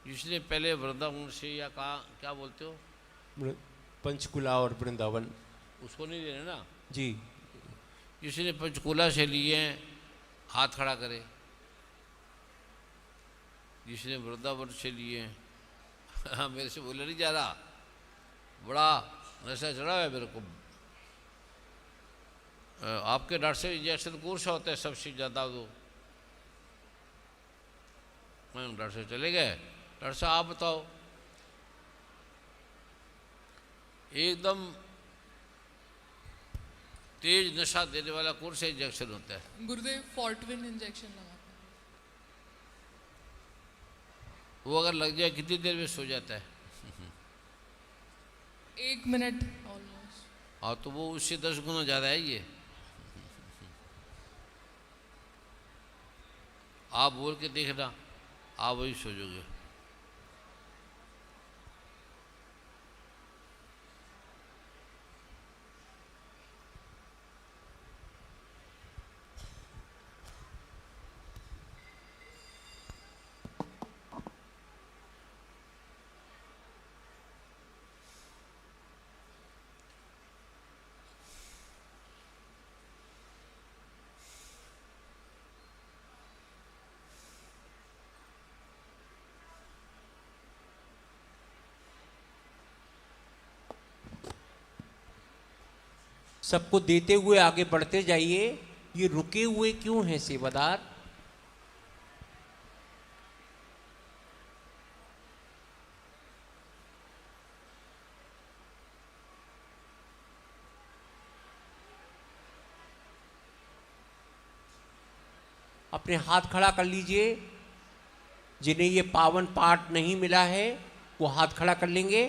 जिसने पहले वृंदावन से, या कहा क्या बोलते हो, पंचकुला और वृंदावन, उसको नहीं देने ना जी। जिसने पंचकुला से लिए हैं हाथ खड़ा करे, जिसने वृंदावन से लिए हैं हाँ, मेरे से बोले नहीं जा रहा, बड़ा नशा चढ़ा है मेरे को। आपके डॉक्टर से इंजेक्शन कौन सा होता है सबसे ज़्यादा? दो डॉक्टर से चले गए। डॉक्टर साहब आप बताओ, एकदम तेज नशा देने वाला कौन सा इंजेक्शन होता है? गुरुदेव फॉर्टविन इंजेक्शन लगाते वो अगर लग जाए कितनी देर में सो जाता है? हैं 1 मिनट ऑलमोस्ट। हाँ, तो वो उससे 10 गुना ज़्यादा है ये। आप बोल के देखना, आप वही सोचोगे। सबको देते हुए आगे बढ़ते जाइए। ये रुके हुए क्यों हैं सेवादार? अपने हाथ खड़ा कर लीजिए। जिन्हें ये पावन पाठ नहीं मिला है वो हाथ खड़ा कर लेंगे।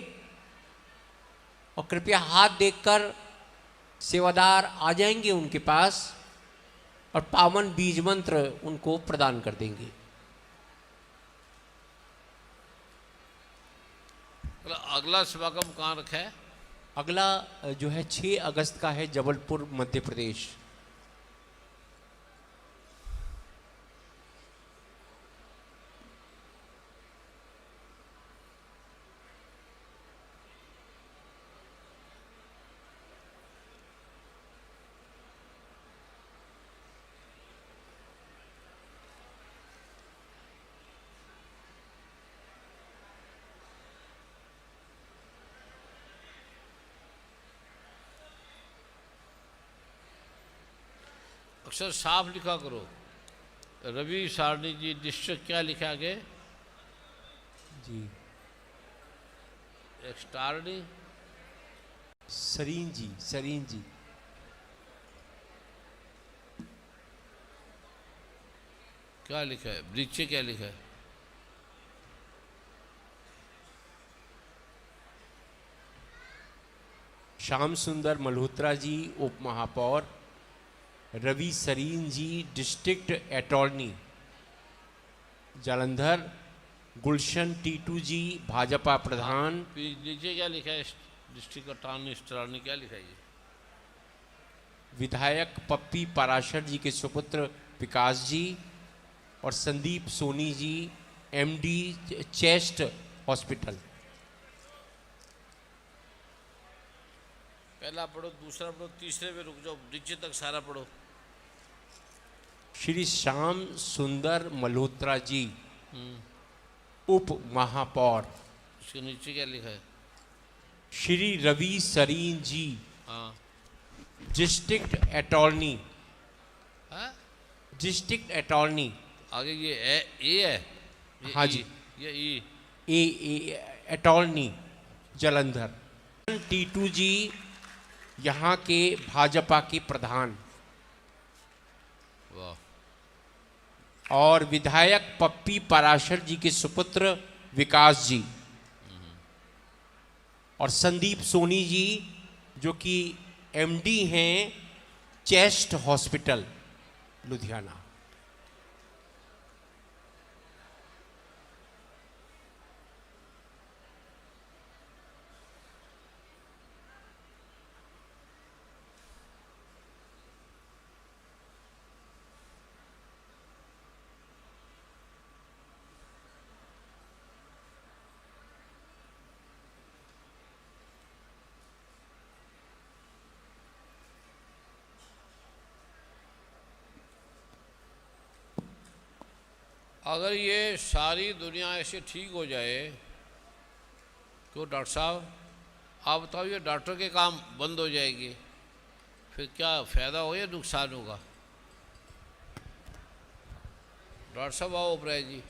और कृपया हाथ देखकर सेवादार आ जाएंगे उनके पास और पावन बीज मंत्र उनको प्रदान कर देंगे। अगला समागम कहाँ रखा है? अगला जो है 6 अगस्त का है, जबलपुर मध्य प्रदेश। अक्षर साफ लिखा करो। रवि सारणी जी डिस्ट्रिक्ट क्या लिखा आगे? जी एक्सटारनी सरीन जी, सरीन जी। क्या लिखा है? वृक्ष क्या लिखा है? श्याम सुंदर मल्होत्रा जी उप महापौर, रवि सरीन जी डिस्ट्रिक्ट अटॉर्नी जालंधर, गुलशन टीटू जी भाजपा प्रधान। नीचे क्या लिखा है? डिस्ट्रिक्ट अटॉर्नी स्टारनी क्या लिखा है ये? विधायक पप्पी पाराशर जी के सुपुत्र विकास जी और Sandeep Soni ji MD chest hospital. पहला पढ़ो, दूसरा पढ़ो, तीसरे में रुक जाओ, नीचे तक सारा पढ़ो। श्री श्याम सुंदर मल्होत्रा जी उप महापौर। उसके नीचे क्या लिखा है? श्री रवि सरीन जी हाँ डिस्ट्रिक्ट अटॉर्नी, हाँ? District attorney. आगे ये ए है? ये हाँ ई, जी। ये ई। ए अटॉर्नी जालंधर। टीटू जी यहाँ के भाजपा के प्रधान वाह। और विधायक पप्पी पाराशर जी के सुपुत्र विकास जी और संदीप सोनी जी जो कि एमडी हैं चेस्ट हॉस्पिटल लुधियाना। अगर ये सारी दुनिया ऐसे ठीक हो जाए तो डॉक्टर साहब आप बताओ, ये डॉक्टर के काम बंद हो जाएगी, फिर क्या फ़ायदा होगा या नुकसान होगा? डॉक्टर साहब आओ ओबराय जी,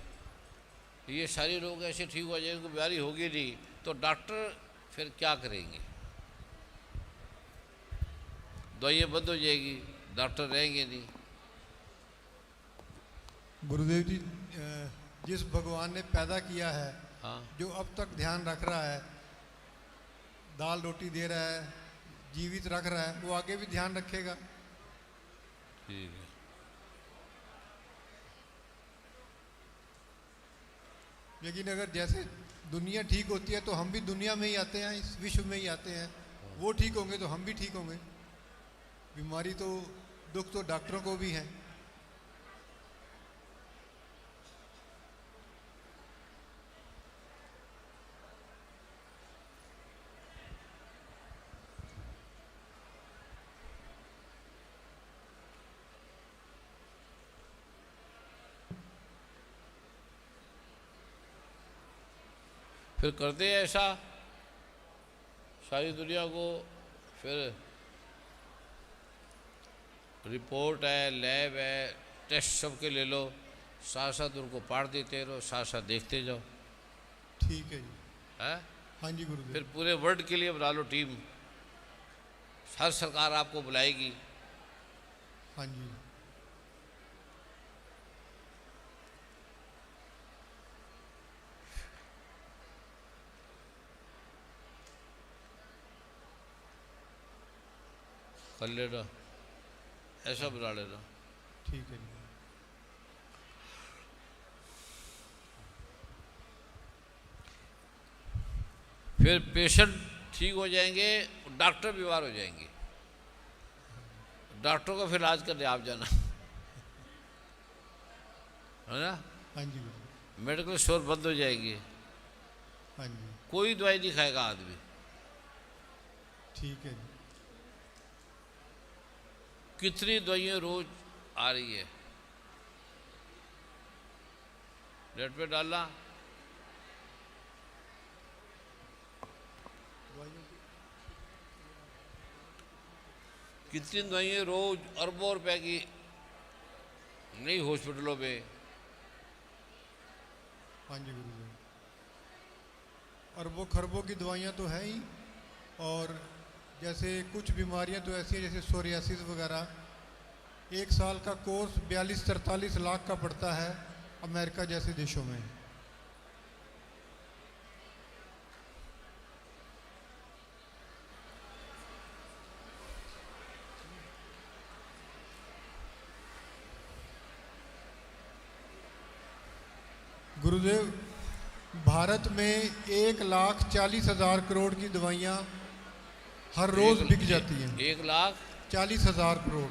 ये सारे लोग ऐसे ठीक हो जाएंगे, उनको बीमारी होगी नहीं, तो डॉक्टर फिर क्या करेंगे? दवाइयाँ बंद हो जाएगी, डॉक्टर रहेंगे नहीं। गुरुदेव जी, जिस भगवान ने पैदा किया है, हाँ, जो अब तक ध्यान रख रहा है, दाल रोटी दे रहा है, जीवित रख रहा है, वो आगे भी ध्यान रखेगा। ठीक है। लेकिन अगर जैसे दुनिया ठीक होती है तो हम भी दुनिया में ही आते हैं, इस विश्व में ही आते हैं। वो ठीक होंगे तो हम भी ठीक होंगे। बीमारी तो, दुख तो डॉक्टरों को भी है। फिर करते हैं ऐसा सारी दुनिया को, फिर रिपोर्ट है, लैब है, टेस्ट सबके ले लो, साथ साथ उनको पाठ देते रहो, साथ साथ देखते जाओ। ठीक है जी। है? हाँ जी गुरुदेव। फिर पूरे वर्ल्ड के लिए बना लो टीम, हर सरकार आपको बुलाएगी। हाँ जी। कर लेना, ऐसा बना लेना। ठीक है जी। फिर पेशेंट ठीक हो जाएंगे, डॉक्टर बीमार हो जाएंगे, डॉक्टर को फिर इलाज करने आप जाना, है ना? हाँ जी गुरुदेव। मेडिकल स्टोर बंद हो जाएंगे, हाँ जी। कोई दवाई नहीं खाएगा आदमी। ठीक है जी। कितनी दवाइयाँ रोज आ रही है, नेट पे डालना। कितनी दवाइयाँ रोज अरबों रुपए की नई हॉस्पिटलों में। हाँ जी गुरुदेव। अरबों खरबों की दवाइयाँ तो हैं ही, और जैसे कुछ बीमारियां तो ऐसी हैं जैसे सोरियासिस वगैरह, 1 साल का कोर्स 42-43 लाख का पड़ता है अमेरिका जैसे देशों में। गुरुदेव, भारत में 1,40,000 करोड़ की दवाइयाँ हर रोज बिक जाती हैं। 1,40,000 करोड़।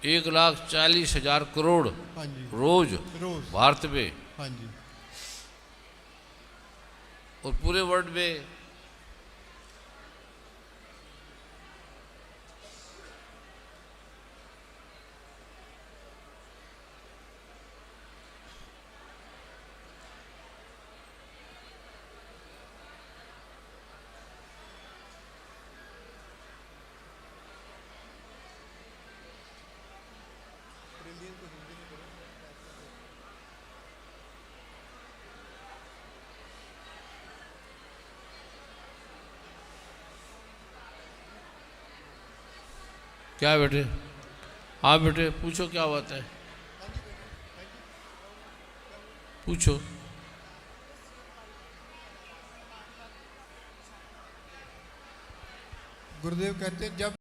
1,40,000 करोड़ हाँ जी। रोज रोज भारत में हाँ जी। और पूरे वर्ल्ड में। क्या बेटे? हाँ बेटे, पूछो क्या बात है, पूछो। गुरुदेव कहते हैं जब